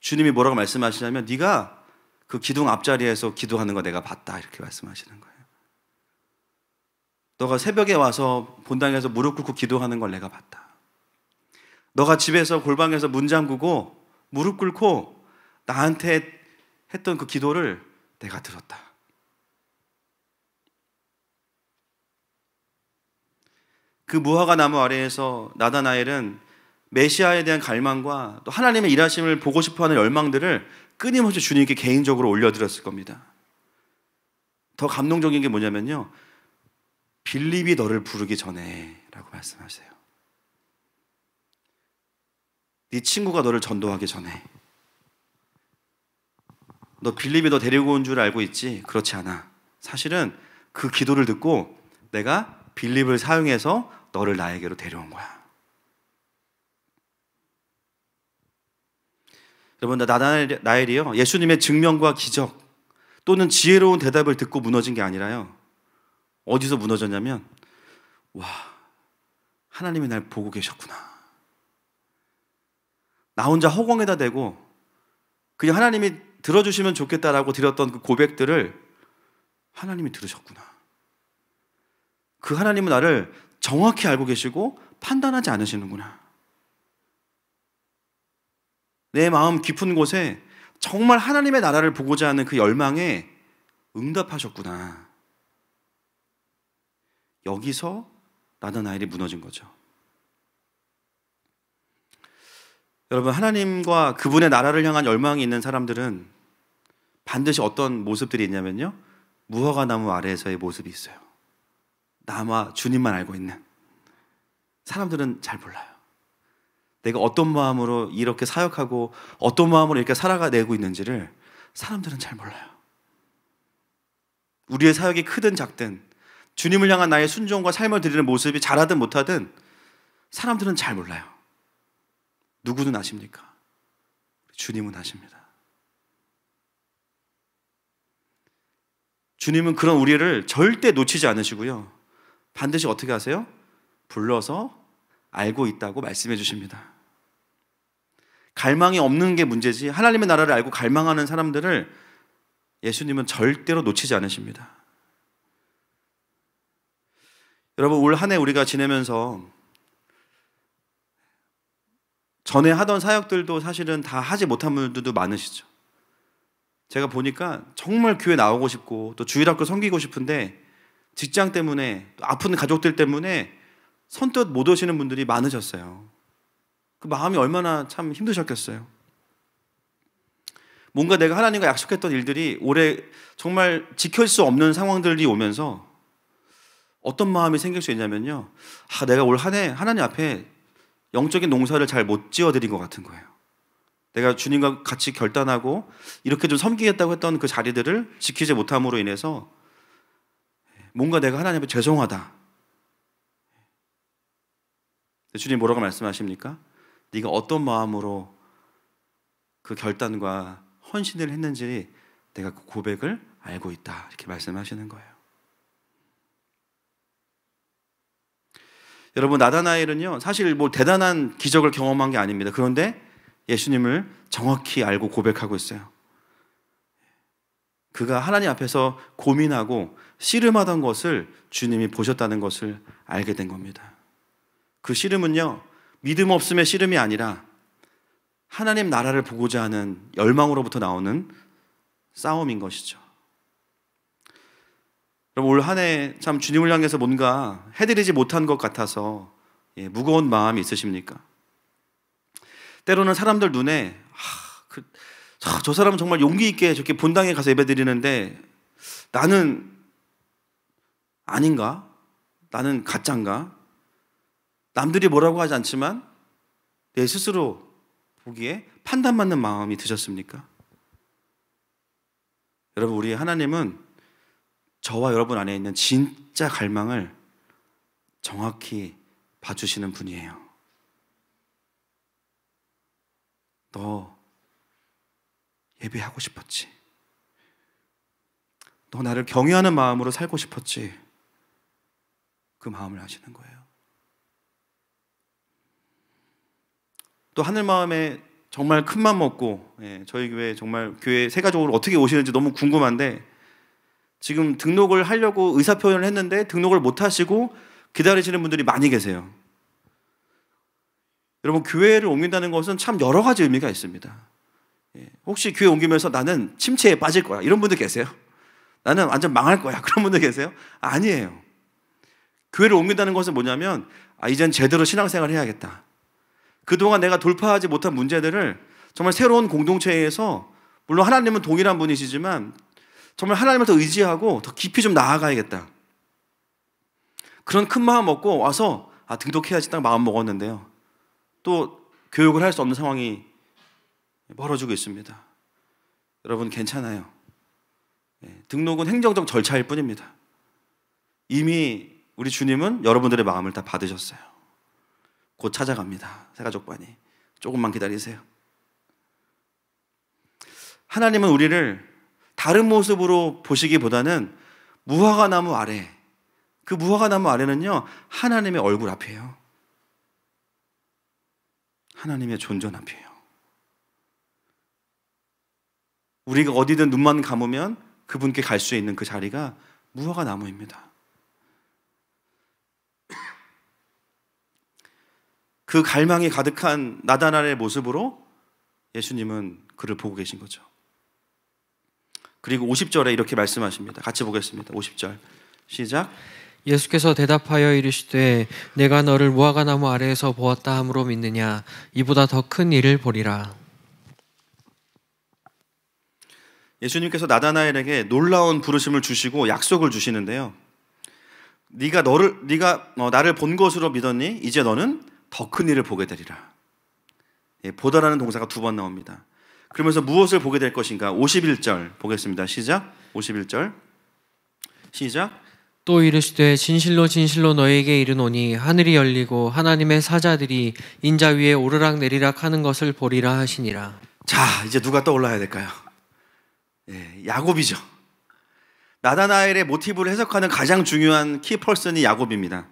주님이 뭐라고 말씀하시냐면 네가 그 기둥 앞자리에서 기도하는 거 내가 봤다, 이렇게 말씀하시는 거예요. 너가 새벽에 와서 본당에서 무릎 꿇고 기도하는 걸 내가 봤다. 너가 집에서 골방에서 문 잠그고 무릎 꿇고 나한테 했던 그 기도를 내가 들었다. 그 무화과 나무 아래에서 나다나엘은 메시아에 대한 갈망과 또 하나님의 일하심을 보고 싶어하는 열망들을 끊임없이 주님께 개인적으로 올려드렸을 겁니다. 더 감동적인 게 뭐냐면요, 빌립이 너를 부르기 전에 라고 말씀하세요. 네 친구가 너를 전도하기 전에. 너 빌립이 너 데리고 온 줄 알고 있지? 그렇지 않아. 사실은 그 기도를 듣고 내가 빌립을 사용해서 너를 나에게로 데려온 거야. 여러분, 나다나엘이요, 예수님의 증명과 기적 또는 지혜로운 대답을 듣고 무너진 게 아니라요, 어디서 무너졌냐면, 와, 하나님이 날 보고 계셨구나. 나 혼자 허공에다 대고 그냥 하나님이 들어주시면 좋겠다라고 드렸던 그 고백들을 하나님이 들으셨구나. 그 하나님은 나를 정확히 알고 계시고 판단하지 않으시는구나. 내 마음 깊은 곳에 정말 하나님의 나라를 보고자 하는 그 열망에 응답하셨구나. 여기서 나다나엘이 무너진 거죠. 여러분, 하나님과 그분의 나라를 향한 열망이 있는 사람들은 반드시 어떤 모습들이 있냐면요, 무화과 나무 아래에서의 모습이 있어요. 나와 주님만 알고 있는. 사람들은 잘 몰라요. 내가 어떤 마음으로 이렇게 사역하고 어떤 마음으로 이렇게 살아가내고 있는지를 사람들은 잘 몰라요. 우리의 사역이 크든 작든 주님을 향한 나의 순종과 삶을 드리는 모습이 잘하든 못하든 사람들은 잘 몰라요. 누구는 아십니까? 주님은 아십니다. 주님은 그런 우리를 절대 놓치지 않으시고요, 반드시 어떻게 하세요? 불러서 알고 있다고 말씀해 주십니다. 갈망이 없는 게 문제지, 하나님의 나라를 알고 갈망하는 사람들을 예수님은 절대로 놓치지 않으십니다. 여러분, 올 한 해 우리가 지내면서 전에 하던 사역들도 사실은 다 하지 못한 분들도 많으시죠. 제가 보니까 정말 교회 나오고 싶고 또 주일학교 섬기고 싶은데 직장 때문에, 또 아픈 가족들 때문에 선뜻 못 오시는 분들이 많으셨어요. 그 마음이 얼마나 참 힘드셨겠어요. 뭔가 내가 하나님과 약속했던 일들이 올해 정말 지킬 수 없는 상황들이 오면서 어떤 마음이 생길 수 있냐면요, 내가 올 한 해 하나님 앞에 영적인 농사를 잘 못 지어드린 것 같은 거예요. 내가 주님과 같이 결단하고 이렇게 좀 섬기겠다고 했던 그 자리들을 지키지 못함으로 인해서 뭔가 내가 하나님 앞에 죄송하다. 주님 뭐라고 말씀하십니까? 네가 어떤 마음으로 그 결단과 헌신을 했는지 내가 그 고백을 알고 있다, 이렇게 말씀하시는 거예요. 여러분, 나다나엘은요, 사실 뭐 대단한 기적을 경험한 게 아닙니다. 그런데 예수님을 정확히 알고 고백하고 있어요. 그가 하나님 앞에서 고민하고 씨름하던 것을 주님이 보셨다는 것을 알게 된 겁니다. 그 씨름은요, 믿음 없음의 씨름이 아니라 하나님 나라를 보고자 하는 열망으로부터 나오는 싸움인 것이죠. 여러분, 올 한 해 참 주님을 향해서 뭔가 해드리지 못한 것 같아서 무거운 마음이 있으십니까? 때로는 사람들 눈에 저 사람은 정말 용기 있게 저렇게 본당에 가서 예배드리는데 나는 아닌가? 나는 가짜인가? 남들이 뭐라고 하지 않지만 내 스스로 보기에 판단받는 마음이 드셨습니까? 여러분, 우리 하나님은 저와 여러분 안에 있는 진짜 갈망을 정확히 봐주시는 분이에요. 너 예배하고 싶었지? 너 나를 경외하는 마음으로 살고 싶었지? 그 마음을 아시는 거예요. 또 하늘 마음에 정말 큰 맘 먹고 저희 교회 정말 교회 세가족으로 어떻게 오시는지 너무 궁금한데, 지금 등록을 하려고 의사표현을 했는데 등록을 못 하시고 기다리시는 분들이 많이 계세요. 여러분, 교회를 옮긴다는 것은 참 여러 가지 의미가 있습니다. 혹시 교회 옮기면서 나는 침체에 빠질 거야, 이런 분들 계세요? 나는 완전 망할 거야, 그런 분들 계세요? 아니에요. 교회를 옮긴다는 것은 뭐냐면, 이젠 제대로 신앙생활을 해야겠다. 그동안 내가 돌파하지 못한 문제들을 정말 새로운 공동체에서, 물론 하나님은 동일한 분이시지만 정말 하나님을 더 의지하고 더 깊이 좀 나아가야겠다. 그런 큰 마음 먹고 와서 등록해야지 딱 마음 먹었는데요, 또 교육을 할 수 없는 상황이 벌어지고 있습니다. 여러분, 괜찮아요. 등록은 행정적 절차일 뿐입니다. 이미 우리 주님은 여러분들의 마음을 다 받으셨어요. 곧 찾아갑니다. 새가족반이. 조금만 기다리세요. 하나님은 우리를 다른 모습으로 보시기보다는 무화과 나무 아래, 그 무화과 나무 아래는요, 하나님의 얼굴 앞이에요. 하나님의 존전 앞이에요. 우리가 어디든 눈만 감으면 그분께 갈 수 있는 그 자리가 무화과 나무입니다. 그 갈망이 가득한 나다나엘의 모습으로 예수님은 그를 보고 계신 거죠. 그리고 50절에 이렇게 말씀하십니다. 같이 보겠습니다. 50절 시작. 예수께서 대답하여 이르시되 내가 너를 무화과 나무 아래에서 보았다 함으로 믿느냐? 이보다 더 큰 일을 보리라. 예수님께서 나다나엘에게 놀라운 부르심을 주시고 약속을 주시는데요, 네가 나를 본 것으로 믿었니? 이제 너는 더 큰 일을 보게 되리라. 보다라는 동사가 2번 나옵니다. 그러면서 무엇을 보게 될 것인가? 51절 보겠습니다. 시작. 51절 시작. 또 이르시되 진실로 진실로 너에게 이르노니 하늘이 열리고 하나님의 사자들이 인자 위에 오르락 내리락 하는 것을 보리라 하시니라. 자, 이제 누가 떠올라야 될까요? 야곱이죠. 나다나엘의 모티브를 해석하는 가장 중요한 키퍼슨이 야곱입니다.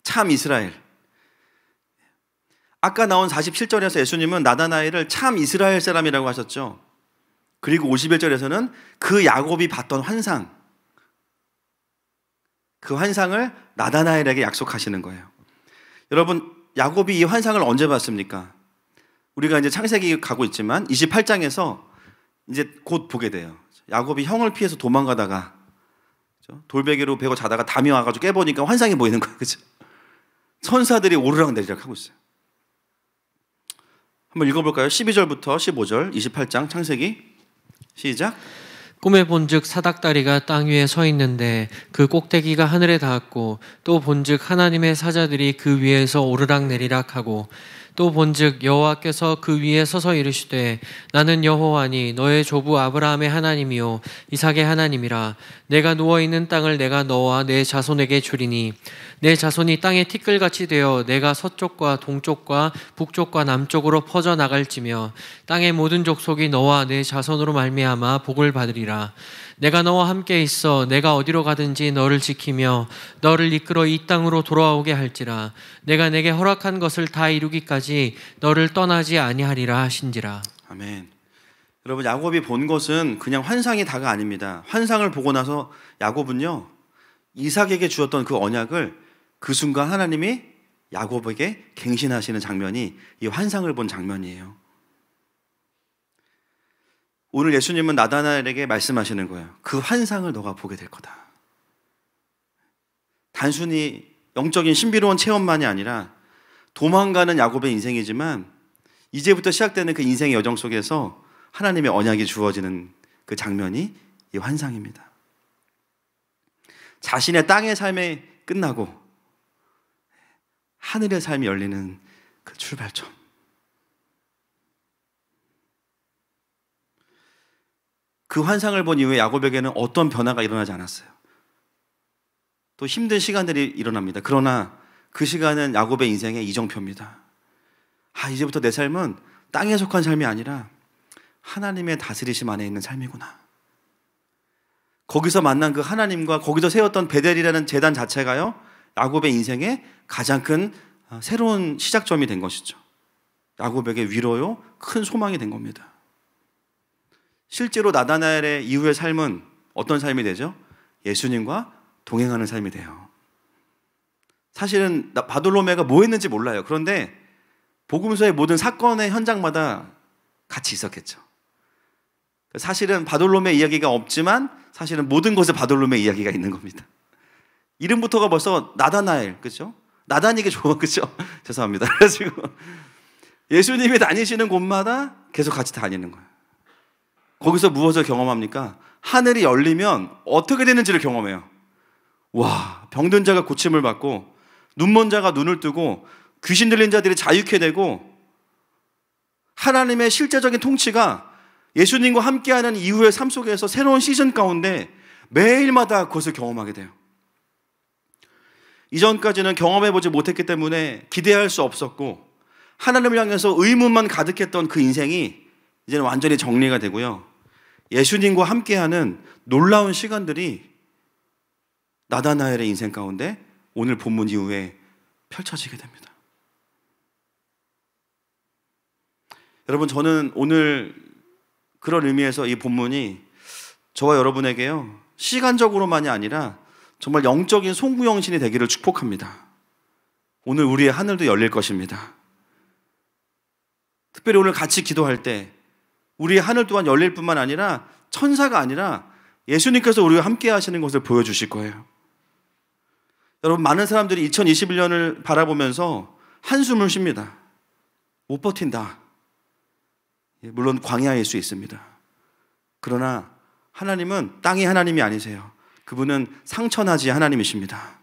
참 이스라엘. 아까 나온 47절에서 예수님은 나다나엘을 참 이스라엘 사람이라고 하셨죠. 그리고 51절에서는 그 야곱이 봤던 환상, 그 환상을 나다나엘에게 약속하시는 거예요. 여러분, 야곱이 이 환상을 언제 봤습니까? 우리가 이제 창세기 가고 있지만 28장에서 이제 곧 보게 돼요. 야곱이 형을 피해서 도망가다가 돌베개로 베고 자다가 담이 와가지고 깨보니까 환상이 보이는 거예요. 그렇죠? 천사들이 오르락 내리락 하고 있어요. 한번 읽어볼까요? 12절부터 15절 28장 창세기 시작. 꿈에 본즉 사닥다리가 땅 위에 서 있는데 그 꼭대기가 하늘에 닿았고, 또 본즉 하나님의 사자들이 그 위에서 오르락 내리락 하고, 또 본즉 여호와께서 그 위에 서서 이르시되 나는 여호와니 너의 조부 아브라함의 하나님이요 이삭의 하나님이라. 내가 누워있는 땅을 내가 너와 내 자손에게 주리니 내 자손이 땅의 티끌같이 되어 내가 서쪽과 동쪽과 북쪽과 남쪽으로 퍼져 나갈지며 땅의 모든 족속이 너와 내 자손으로 말미암아 복을 받으리라. 내가 너와 함께 있어 내가 어디로 가든지 너를 지키며 너를 이끌어 이 땅으로 돌아오게 할지라. 내가 내게 허락한 것을 다 이루기까지 너를 떠나지 아니하리라 하신지라. 아멘. 여러분, 야곱이 본 것은 그냥 환상이 다가 아닙니다. 환상을 보고 나서 야곱은요, 이삭에게 주었던 그 언약을 그 순간 하나님이 야곱에게 갱신하시는 장면이 이 환상을 본 장면이에요. 오늘 예수님은 나다나엘에게 말씀하시는 거예요. 그 환상을 너가 보게 될 거다. 단순히 영적인 신비로운 체험만이 아니라 도망가는 야곱의 인생이지만 이제부터 시작되는 그 인생의 여정 속에서 하나님의 언약이 주어지는 그 장면이 이 환상입니다. 자신의 땅의 삶이 끝나고 하늘의 삶이 열리는 그 출발점. 그 환상을 본 이후에 야곱에게는 어떤 변화가 일어나지 않았어요. 또 힘든 시간들이 일어납니다. 그러나 그 시간은 야곱의 인생의 이정표입니다. 이제부터 내 삶은 땅에 속한 삶이 아니라 하나님의 다스리심 안에 있는 삶이구나. 거기서 만난 그 하나님과 거기서 세웠던 베델이라는 제단 자체가요, 야곱의 인생의 가장 큰 새로운 시작점이 된 것이죠. 야곱에게 위로요, 큰 소망이 된 겁니다. 실제로 나다나엘의 이후의 삶은 어떤 삶이 되죠? 예수님과 동행하는 삶이 돼요. 사실은 바돌로메가 뭐 했는지 몰라요. 그런데 복음서의 모든 사건의 현장마다 같이 있었겠죠. 사실은 바돌로메 이야기가 없지만 사실은 모든 곳에 바돌로메 이야기가 있는 겁니다. 이름부터가 벌써 나다나엘, 그죠? 나다니게 좋아, 그죠? 죄송합니다. 그래가지고 예수님이 다니시는 곳마다 계속 같이 다니는 거예요. 거기서 무엇을 경험합니까? 하늘이 열리면 어떻게 되는지를 경험해요. 와, 병든 자가 고침을 받고 눈먼 자가 눈을 뜨고 귀신 들린 자들이 자유케 되고 하나님의 실제적인 통치가 예수님과 함께하는 이후의 삶 속에서 새로운 시즌 가운데 매일마다 그것을 경험하게 돼요. 이전까지는 경험해보지 못했기 때문에 기대할 수 없었고 하나님을 향해서 의문만 가득했던 그 인생이 이제는 완전히 정리가 되고요. 예수님과 함께하는 놀라운 시간들이 나다나엘의 인생 가운데 오늘 본문 이후에 펼쳐지게 됩니다. 여러분, 저는 오늘 그런 의미에서 이 본문이 저와 여러분에게요, 시간적으로만이 아니라 정말 영적인 송구영신이 되기를 축복합니다. 오늘 우리의 하늘도 열릴 것입니다. 특별히 오늘 같이 기도할 때 우리의 하늘 또한 열릴 뿐만 아니라 천사가 아니라 예수님께서 우리와 함께 하시는 것을 보여주실 거예요. 여러분, 많은 사람들이 2021년을 바라보면서 한숨을 쉽니다. 못 버틴다. 물론 광야일 수 있습니다. 그러나 하나님은 땅의 하나님이 아니세요. 그분은 상천하지 하나님이십니다.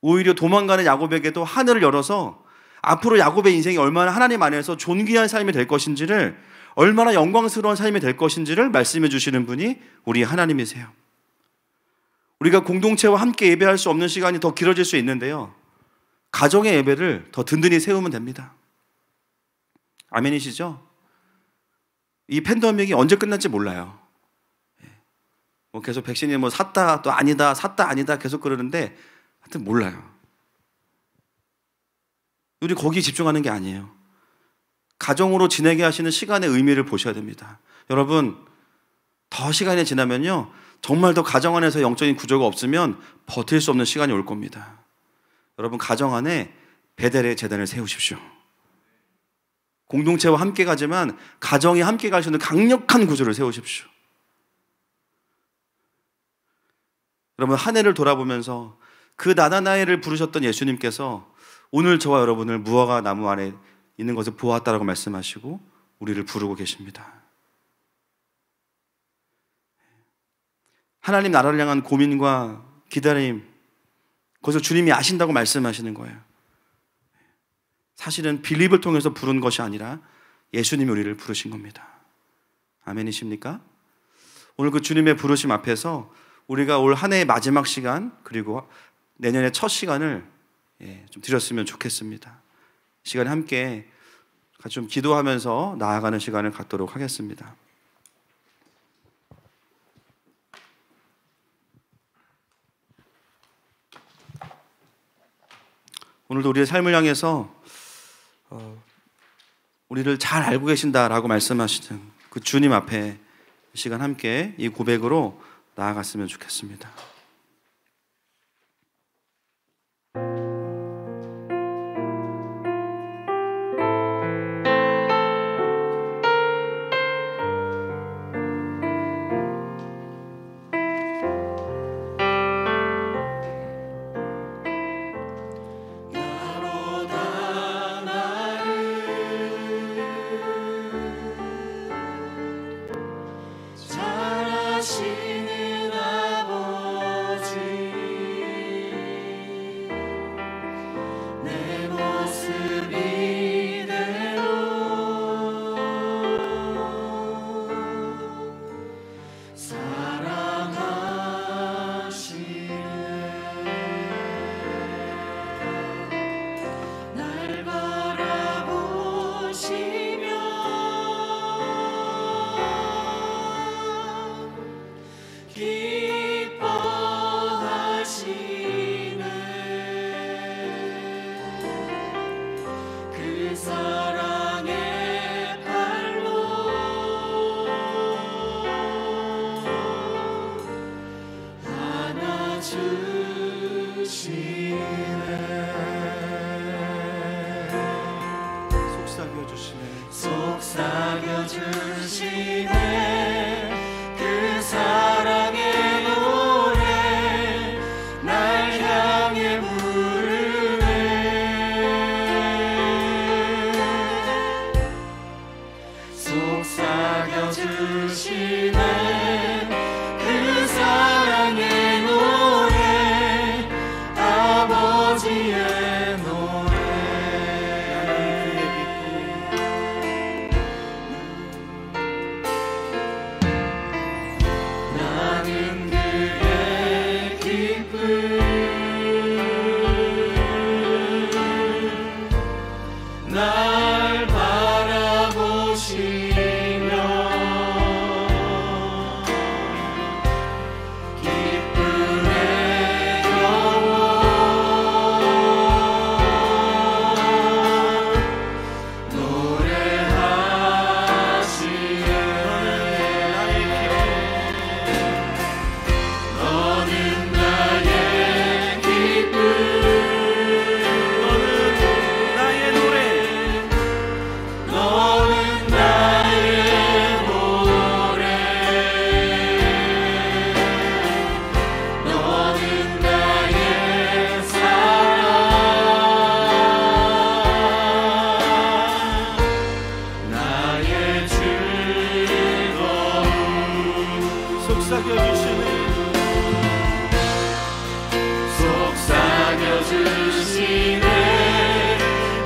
오히려 도망가는 야곱에게도 하늘을 열어서 앞으로 야곱의 인생이 얼마나 하나님 안에서 존귀한 삶이 될 것인지를, 얼마나 영광스러운 삶이 될 것인지를 말씀해 주시는 분이 우리 하나님이세요. 우리가 공동체와 함께 예배할 수 없는 시간이 더 길어질 수 있는데요, 가정의 예배를 더 든든히 세우면 됩니다. 아멘이시죠? 이 팬데믹이 언제 끝날지 몰라요. 계속 백신이 샀다 또 아니다, 샀다 아니다 계속 그러는데 하여튼 몰라요. 우리 거기에 집중하는 게 아니에요. 가정으로 지내게 하시는 시간의 의미를 보셔야 됩니다. 여러분, 더 시간이 지나면요, 정말 더 가정 안에서 영적인 구조가 없으면 버틸 수 없는 시간이 올 겁니다. 여러분, 가정 안에 베델의 제단을 세우십시오. 공동체와 함께 가지만 가정이 함께 갈 수 있는 강력한 구조를 세우십시오. 여러분, 한 해를 돌아보면서 그 나다나엘을 부르셨던 예수님께서 오늘 저와 여러분을 무화과 나무 안에 있는 것을 보았다라고 말씀하시고 우리를 부르고 계십니다. 하나님 나라를 향한 고민과 기다림, 그것을 주님이 아신다고 말씀하시는 거예요. 사실은 빌립을 통해서 부른 것이 아니라 예수님이 우리를 부르신 겁니다. 아멘이십니까? 오늘 그 주님의 부르심 앞에서 우리가 올 한 해의 마지막 시간, 그리고 내년의 첫 시간을 좀 드렸으면 좋겠습니다. 이 시간에 함께 같이 좀 기도하면서 나아가는 시간을 갖도록 하겠습니다. 오늘도 우리의 삶을 향해서 우리를 잘 알고 계신다라고 말씀하시는 그 주님 앞에 이 시간 함께 이 고백으로 나아갔으면 좋겠습니다. 잘하시는 아버지, 내 모습 이대로 사랑하시네. 날 바라보시며 기뻐하시네. 그 사랑의 팔로 안아주시네. 속삭여 주시네. 속삭여 주시네. 그 사랑의 노래 날 향해 부르네. 속삭여 주시네. 그 사랑의 노래 아버지의 노래. 나는 그의 기쁨. 날 바라보시며 기쁨의 영혼 노래하시네. 너는 나의 기쁨. 나의 노래. 너는 나의 노래. 너는 나의 사랑. 나의 즐거움. 속삭여 주시네. 속삭여 주시네.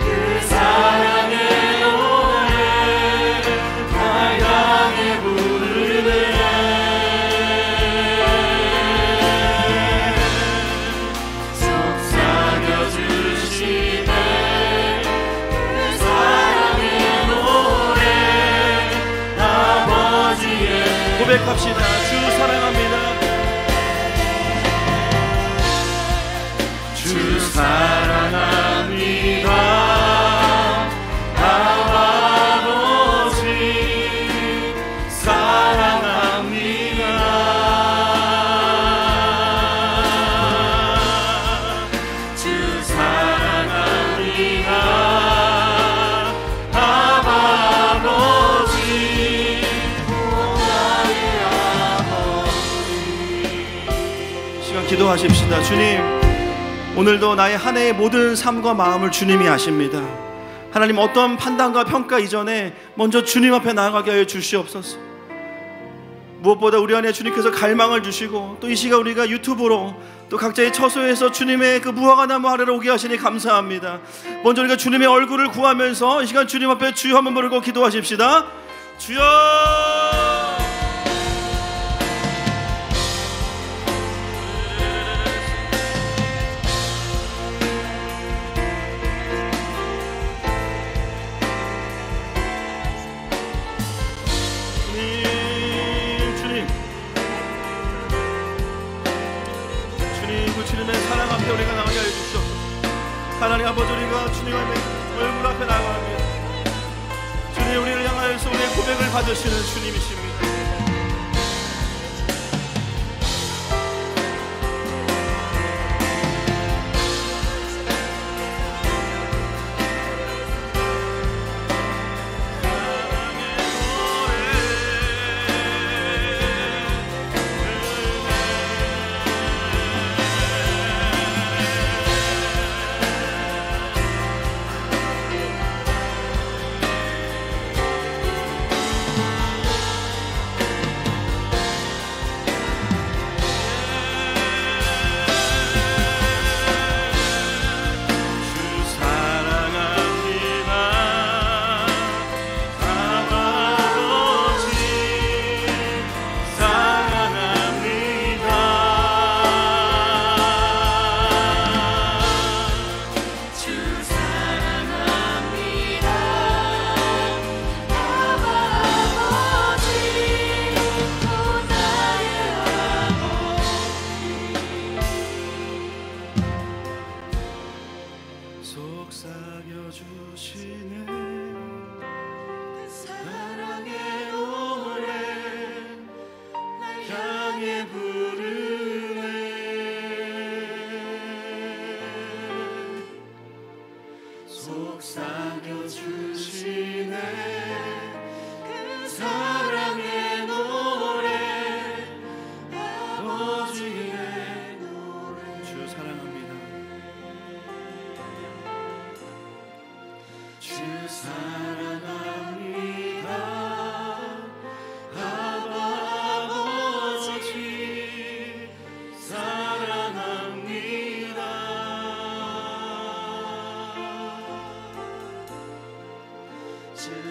그 사랑의 노래 날 향해 부르네. 속삭여 주시네. 그 사랑의 노래 아버지의 고백합시다. 주 사랑합니다. 주 사랑합니다. 아버지 사랑합니다. 주 사랑합니다. 아버지 나의 아버지. 시간 기도하십시다. 주님, 오늘도 나의 한 해의 모든 삶과 마음을 주님이 아십니다. 하나님, 어떤 판단과 평가 이전에 먼저 주님 앞에 나아가게 하여 주시옵소서. 무엇보다 우리 안에 주님께서 갈망을 주시고 또 이 시간 우리가 유튜브로 또 각자의 처소에서 주님의 그 무화과 나무 아래로 오게 하시니 감사합니다. 먼저 우리가 주님의 얼굴을 구하면서 이 시간 주님 앞에 주여 한번 부르고 기도하십시다. 주여. 주님의 사랑 앞에 우리가 나가게 하여 주시옵소서. 하나님 아버지, 우리가 주님의 얼굴 앞에 나갑니다. 주님, 우리를 향하여서 우리의 고백을 받으시는 주님이십니다.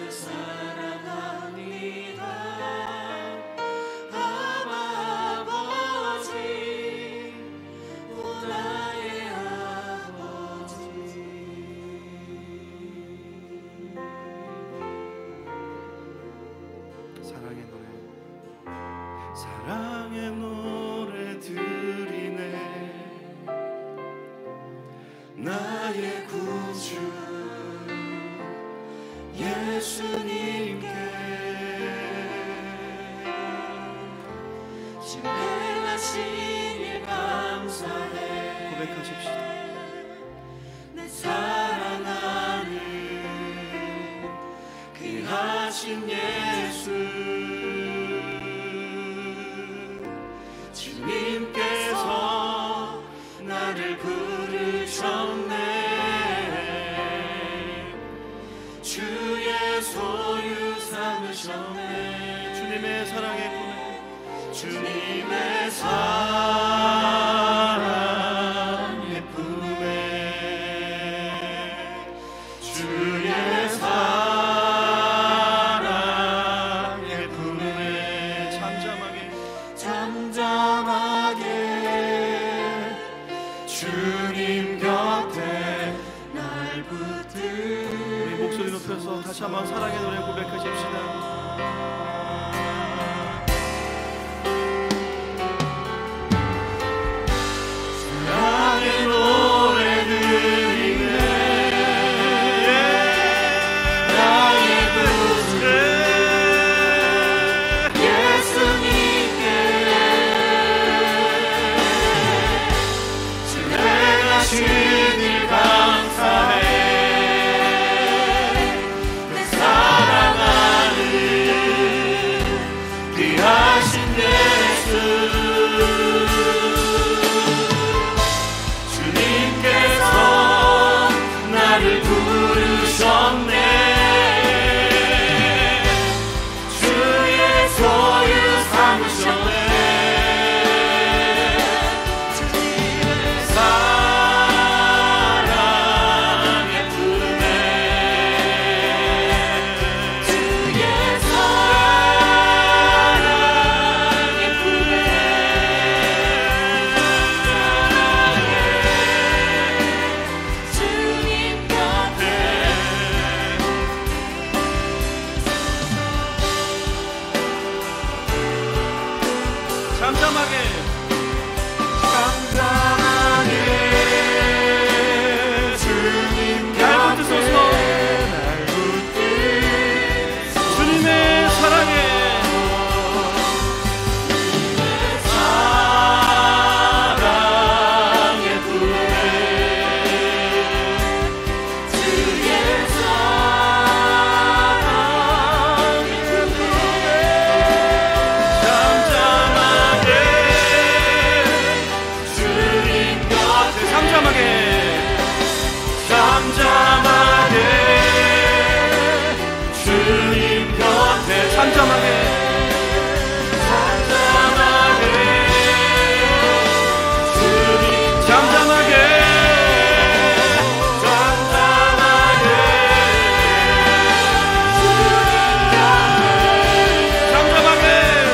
사랑합니다. 아버지, 오 나의 아버지. 사랑의 노래, 사랑의 노래 드리네. 나의 구주 예수님께 신뢰하신 일 감사해. 고백하십시다. 내 사랑하는 귀하신 예수, 주님께서 나를 부르셨네. 주의 소유 삼으셨네. 주님의 사랑의 꿈에, 주님의 사랑의 품에, 주의 사랑의 품에 잠잠하게 주님 곁에 날 붙들. 우리 목소리 높여서 다시 한번 사랑의 노래 고백하십시다. 사랑의 노래 드리네. 나의 구주 예수님께 신뢰하신 일 감사해. 내 사랑하는 귀하신 예수, 주님께서 나를 부르셨네. 주의 소유 삼으셨네. 주님의 사랑의 품에, 주의 사랑의 품에 주님 곁에 잠잠하게 주님 날 붙드소서. 주님의 사랑에 사랑의 품에, 주의 사랑의 품에 잠잠하게 주님 곁에 잠잠하게 잠잠하게 주님 곁에 잠잠하게 잠잠하게 주님 잠잠하게 잠잠하게 잠잠하게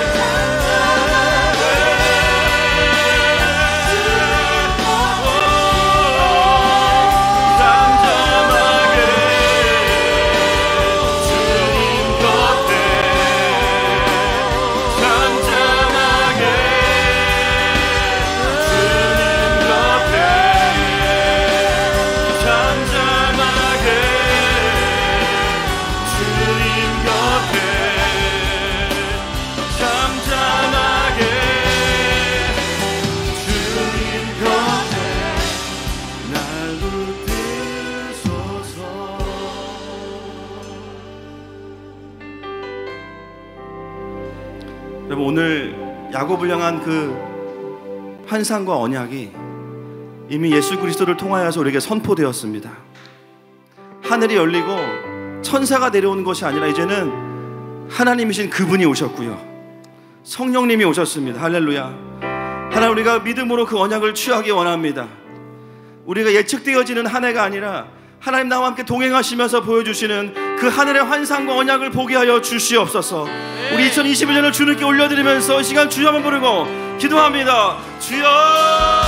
여러분, 오늘 야곱을 향한 그 환상과 언약이 이미 예수 그리스도를 통하여서 우리에게 선포되었습니다. 하늘이 열리고 천사가 내려오는 것이 아니라 이제는 하나님이신 그분이 오셨고요, 성령님이 오셨습니다. 할렐루야. 하나님, 우리가 믿음으로 그 언약을 취하기 원합니다. 우리가 예측되어지는 한 해가 아니라 하나님 나와 함께 동행하시면서 보여주시는 그 하늘의 환상과 언약을 보게 하여 주시옵소서. 우리 2021년을 주님께 올려드리면서 이 시간 주여 한번 부르고 기도합니다. 주여.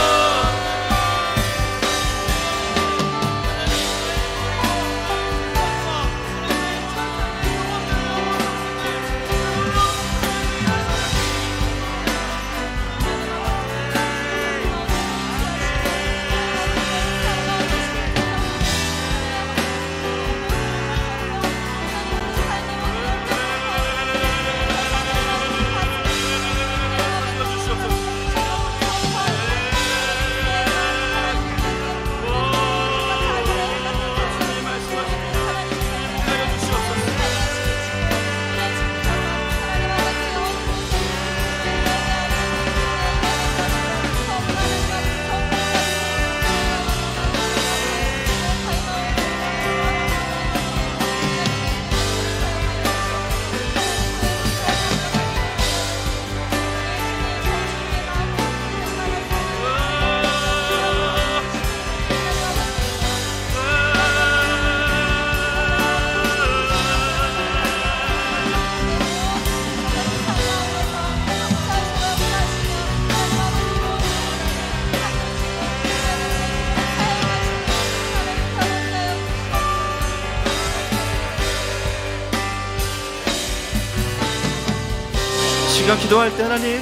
시간 기도할 때 하나님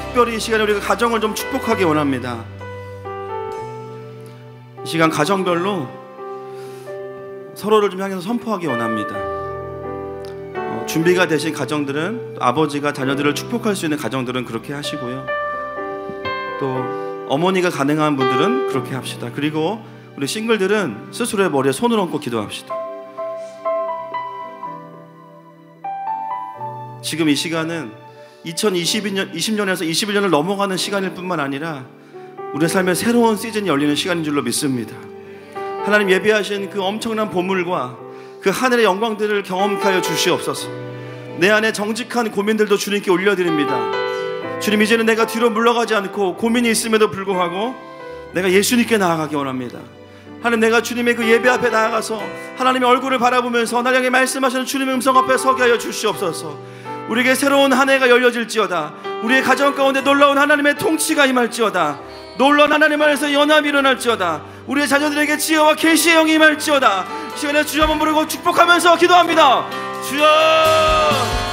특별히 이 시간에 우리가 가정을 좀 축복하기 원합니다. 이 시간 가정별로 서로를 좀 향해서 선포하기 원합니다. 준비가 되신 가정들은 아버지가 자녀들을 축복할 수 있는 가정들은 그렇게 하시고요, 또 어머니가 가능한 분들은 그렇게 합시다. 그리고 우리 싱글들은 스스로의 머리에 손을 얹고 기도합시다. 지금 이 시간은 2020년에서 21년을 넘어가는 시간일 뿐만 아니라 우리의 삶의 새로운 시즌이 열리는 시간인 줄로 믿습니다. 하나님 예비하신 그 엄청난 보물과 그 하늘의 영광들을 경험하여 주시옵소서. 내 안에 정직한 고민들도 주님께 올려드립니다. 주님, 이제는 내가 뒤로 물러가지 않고 고민이 있음에도 불구하고 내가 예수님께 나아가기 원합니다. 하나님, 내가 주님의 그 예배 앞에 나아가서 하나님의 얼굴을 바라보면서 나를 향해 말씀하시는 주님의 음성 앞에 서게 하여 주시옵소서. 우리에게 새로운 한 해가 열려질지어다. 우리의 가정 가운데 놀라운 하나님의 통치가 임할지어다. 놀라운 하나님 안에서 연합이 일어날지어다. 우리의 자녀들에게 지혜와 계시의 영이 임할지어다. 시간에 주여 한번 부르고 축복하면서 기도합니다. 주여.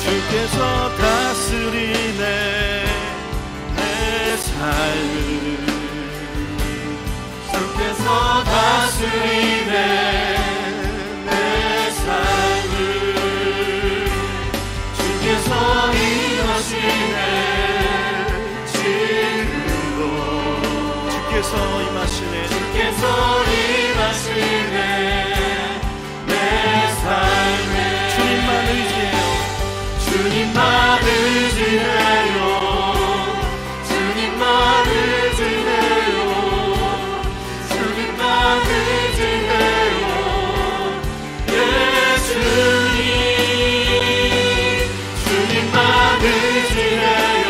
주께서 다스리네 내 삶을. 주께서 다스리네 내 삶을. 주께서 임하시네 지금도. 주께서 임하시네. 주께서 임하시네 내 삶에. 주님만 의지해요. 주님만 의지해요. 주님만 의지해요. 주님만 의지해요. 예수님. 주님만 의지해요.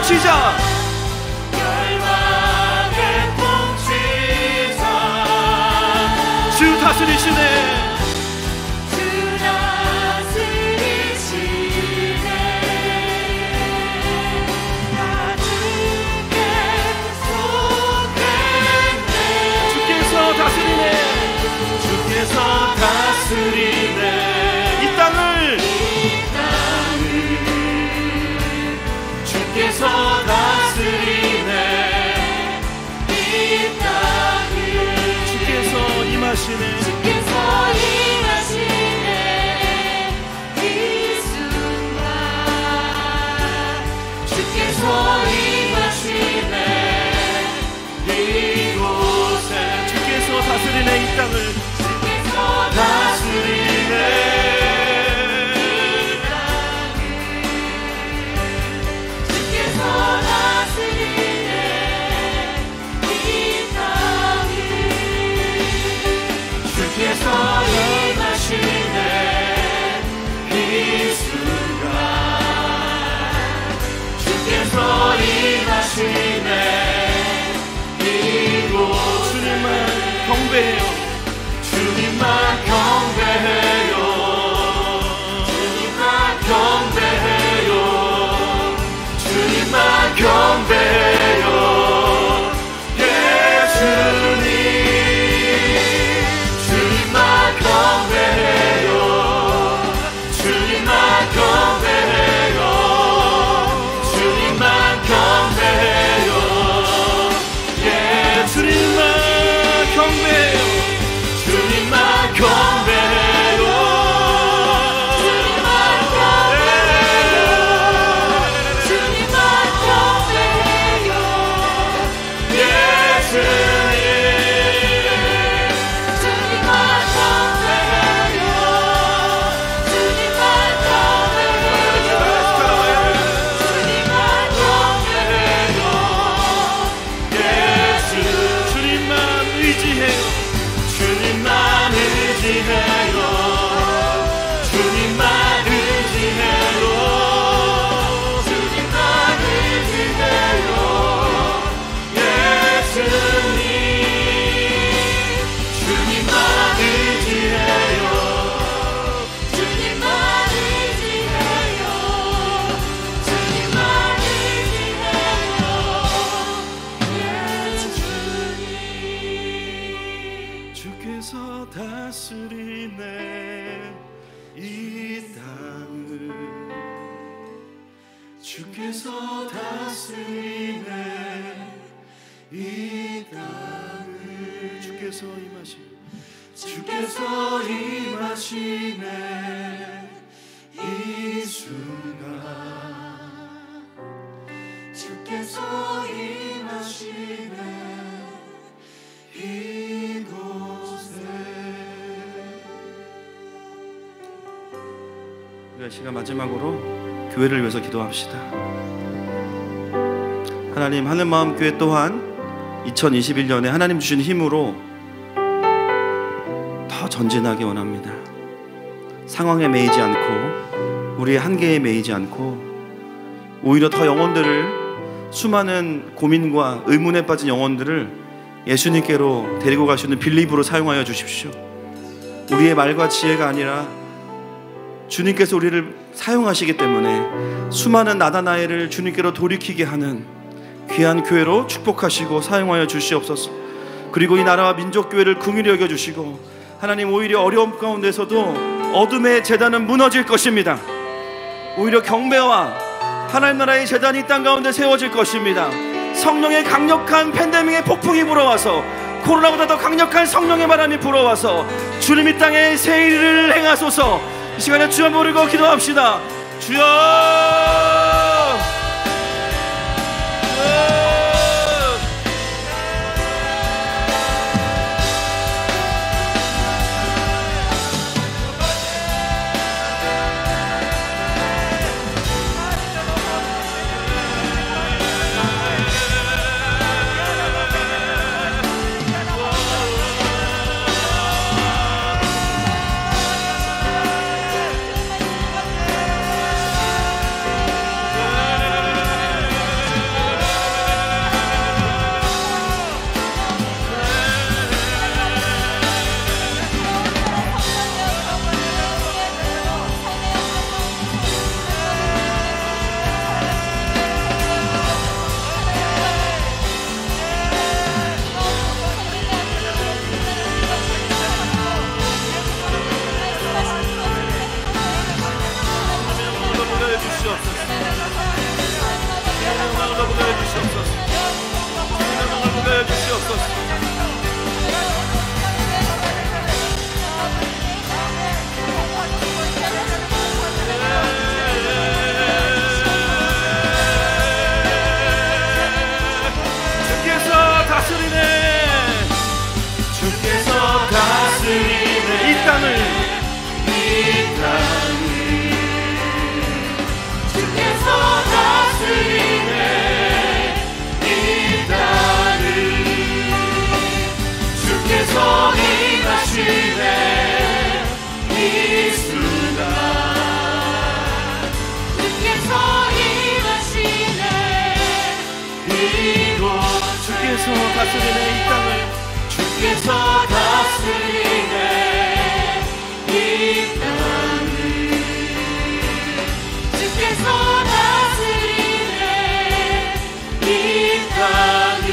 통치자, 열방의 통치자, 주 다스리시네. 주께서 다스리네. 이 땅을 주께서 다스리네. 이 땅을 주께서 임하시네. 주께서 임하시네. 이 순간 주께서 임하시네. 이곳에 주께서 다스리네. 이 땅을 다스리네. 주께서 다스리네. 이 땅을 주께서 임하시네. 이 순간 주께서 임하시네. 이곳 주님만 경배해요. 주님만 경배해요. 주님만 경배해요. 주님만 경배해요. 예수님 주님만 경배해요. 주님만 경배해요. 주님만 경배해요. 주님만 경배해요. 주님만 경배해요. 주님만 경배해요. 주님만 경배해요. 예수님 주님만 경배해요. 주님만 경배해요. 주님만 경배해요. 예수 주님만 의지해요. 주님만 의지해요. 주님만 의지해요. 주님만 의지해요. 예수님 주님만 의지해요. 주님만 의지해요. 주님만 의지해요. 예수님 주께서 다스리네. 이 땅을 주께서 다스리네. 이 땅을 주께서 임하시네. 주께서 임하시네. 이 순간 주께서 임하시네. 이곳에 우리가 시간 마지막으로 교회를 위해서 기도합시다. 하나님, 하늘마음교회 또한 2021년에 하나님 주신 힘으로 더 전진하기 원합니다. 상황에 매이지 않고 우리의 한계에 매이지 않고 오히려 더 영혼들을, 수많은 고민과 의문에 빠진 영혼들을 예수님께로 데리고 갈 수 있는 빌립으로 사용하여 주십시오. 우리의 말과 지혜가 아니라 주님께서 우리를 사용하시기 때문에 수많은 나다나엘을 주님께로 돌이키게 하는 귀한 교회로 축복하시고 사용하여 주시옵소서. 그리고 이 나라와 민족교회를 긍휼히 여겨주시고 하나님, 오히려 어려움 가운데서도 어둠의 제단은 무너질 것입니다. 오히려 경배와 하나님 나라의 제단이 이 땅 가운데 세워질 것입니다. 성령의 강력한 팬데믹의 폭풍이 불어와서, 코로나보다 더 강력한 성령의 바람이 불어와서 주님 이 땅에 새 일을 행하소서. 이 시간에 주여 부르고 기도합시다. 주여! 주시옵소서. 주님의 영광을 보게 해주시옵소서. 주님의 영광을 보게 해주시옵소서. 주께서 다스리네 이 땅을 주께서 다스리네 이 땅을 주께서 임하시네 이 순간 주께서 임하시네 이곳 주께서 다스리네 이 땅을 주께서 다스리네 이 땅을 주께서 다스리네 이 땅을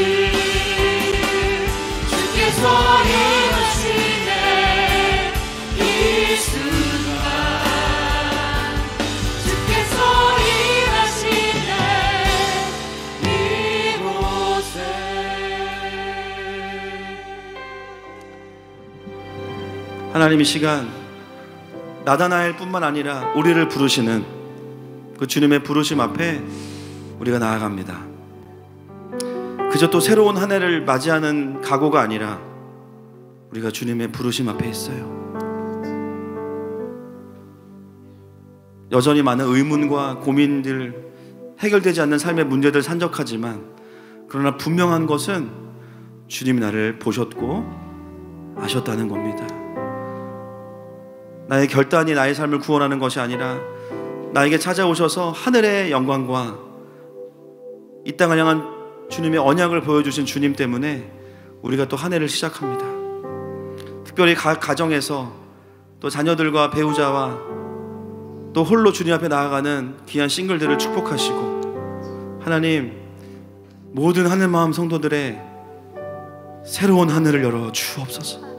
주께서 임하시네 이 순간 주께서 임하시네 이곳에 하나님, 이 시간 나다나엘 뿐만 아니라 우리를 부르시는 그 주님의 부르심 앞에 우리가 나아갑니다. 그저 또 새로운 한 해를 맞이하는 각오가 아니라 우리가 주님의 부르심 앞에 있어요. 여전히 많은 의문과 고민들, 해결되지 않는 삶의 문제들 산적하지만, 그러나 분명한 것은 주님이 나를 보셨고 아셨다는 겁니다. 나의 결단이 나의 삶을 구원하는 것이 아니라 나에게 찾아오셔서 하늘의 영광과 이 땅을 향한 주님의 언약을 보여주신 주님 때문에 우리가 또 한 해를 시작합니다. 특별히 각 가정에서 또 자녀들과 배우자와 또 홀로 주님 앞에 나아가는 귀한 싱글들을 축복하시고, 하나님, 모든 하늘 마음 성도들의 새로운 하늘을 열어 주옵소서.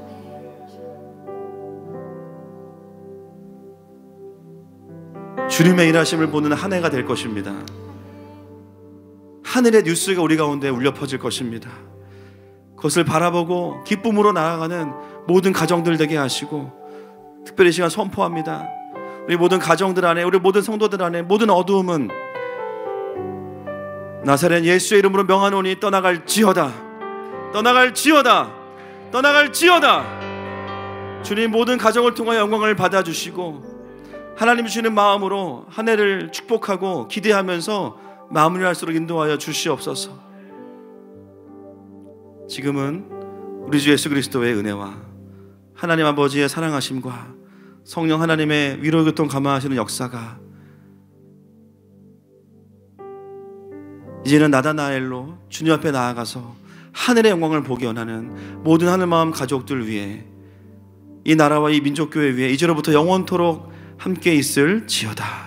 주님의 일하심을 보는 한 해가 될 것입니다. 하늘의 뉴스가 우리 가운데 울려 퍼질 것입니다. 그것을 바라보고 기쁨으로 나아가는 모든 가정들 되게 하시고, 특별히 이 시간 선포합니다. 우리 모든 가정들 안에, 우리 모든 성도들 안에 모든 어두움은 나사렛 예수의 이름으로 명하노니 떠나갈지어다, 떠나갈지어다, 떠나갈지어다. 주님, 모든 가정을 통하여 영광을 받아주시고 하나님 주시는 마음으로 한 해를 축복하고 기대하면서 마무리할수록 인도하여 주시옵소서. 지금은 우리 주 예수 그리스도의 은혜와 하나님 아버지의 사랑하심과 성령 하나님의 위로 교통 감화하시는 역사가 이제는 나다나엘로 주님 앞에 나아가서 하늘의 영광을 보기 원하는 모든 하늘마음 가족들 위해, 이 나라와 이 민족교회 위에 이제로부터 영원토록 함께 있을지어다.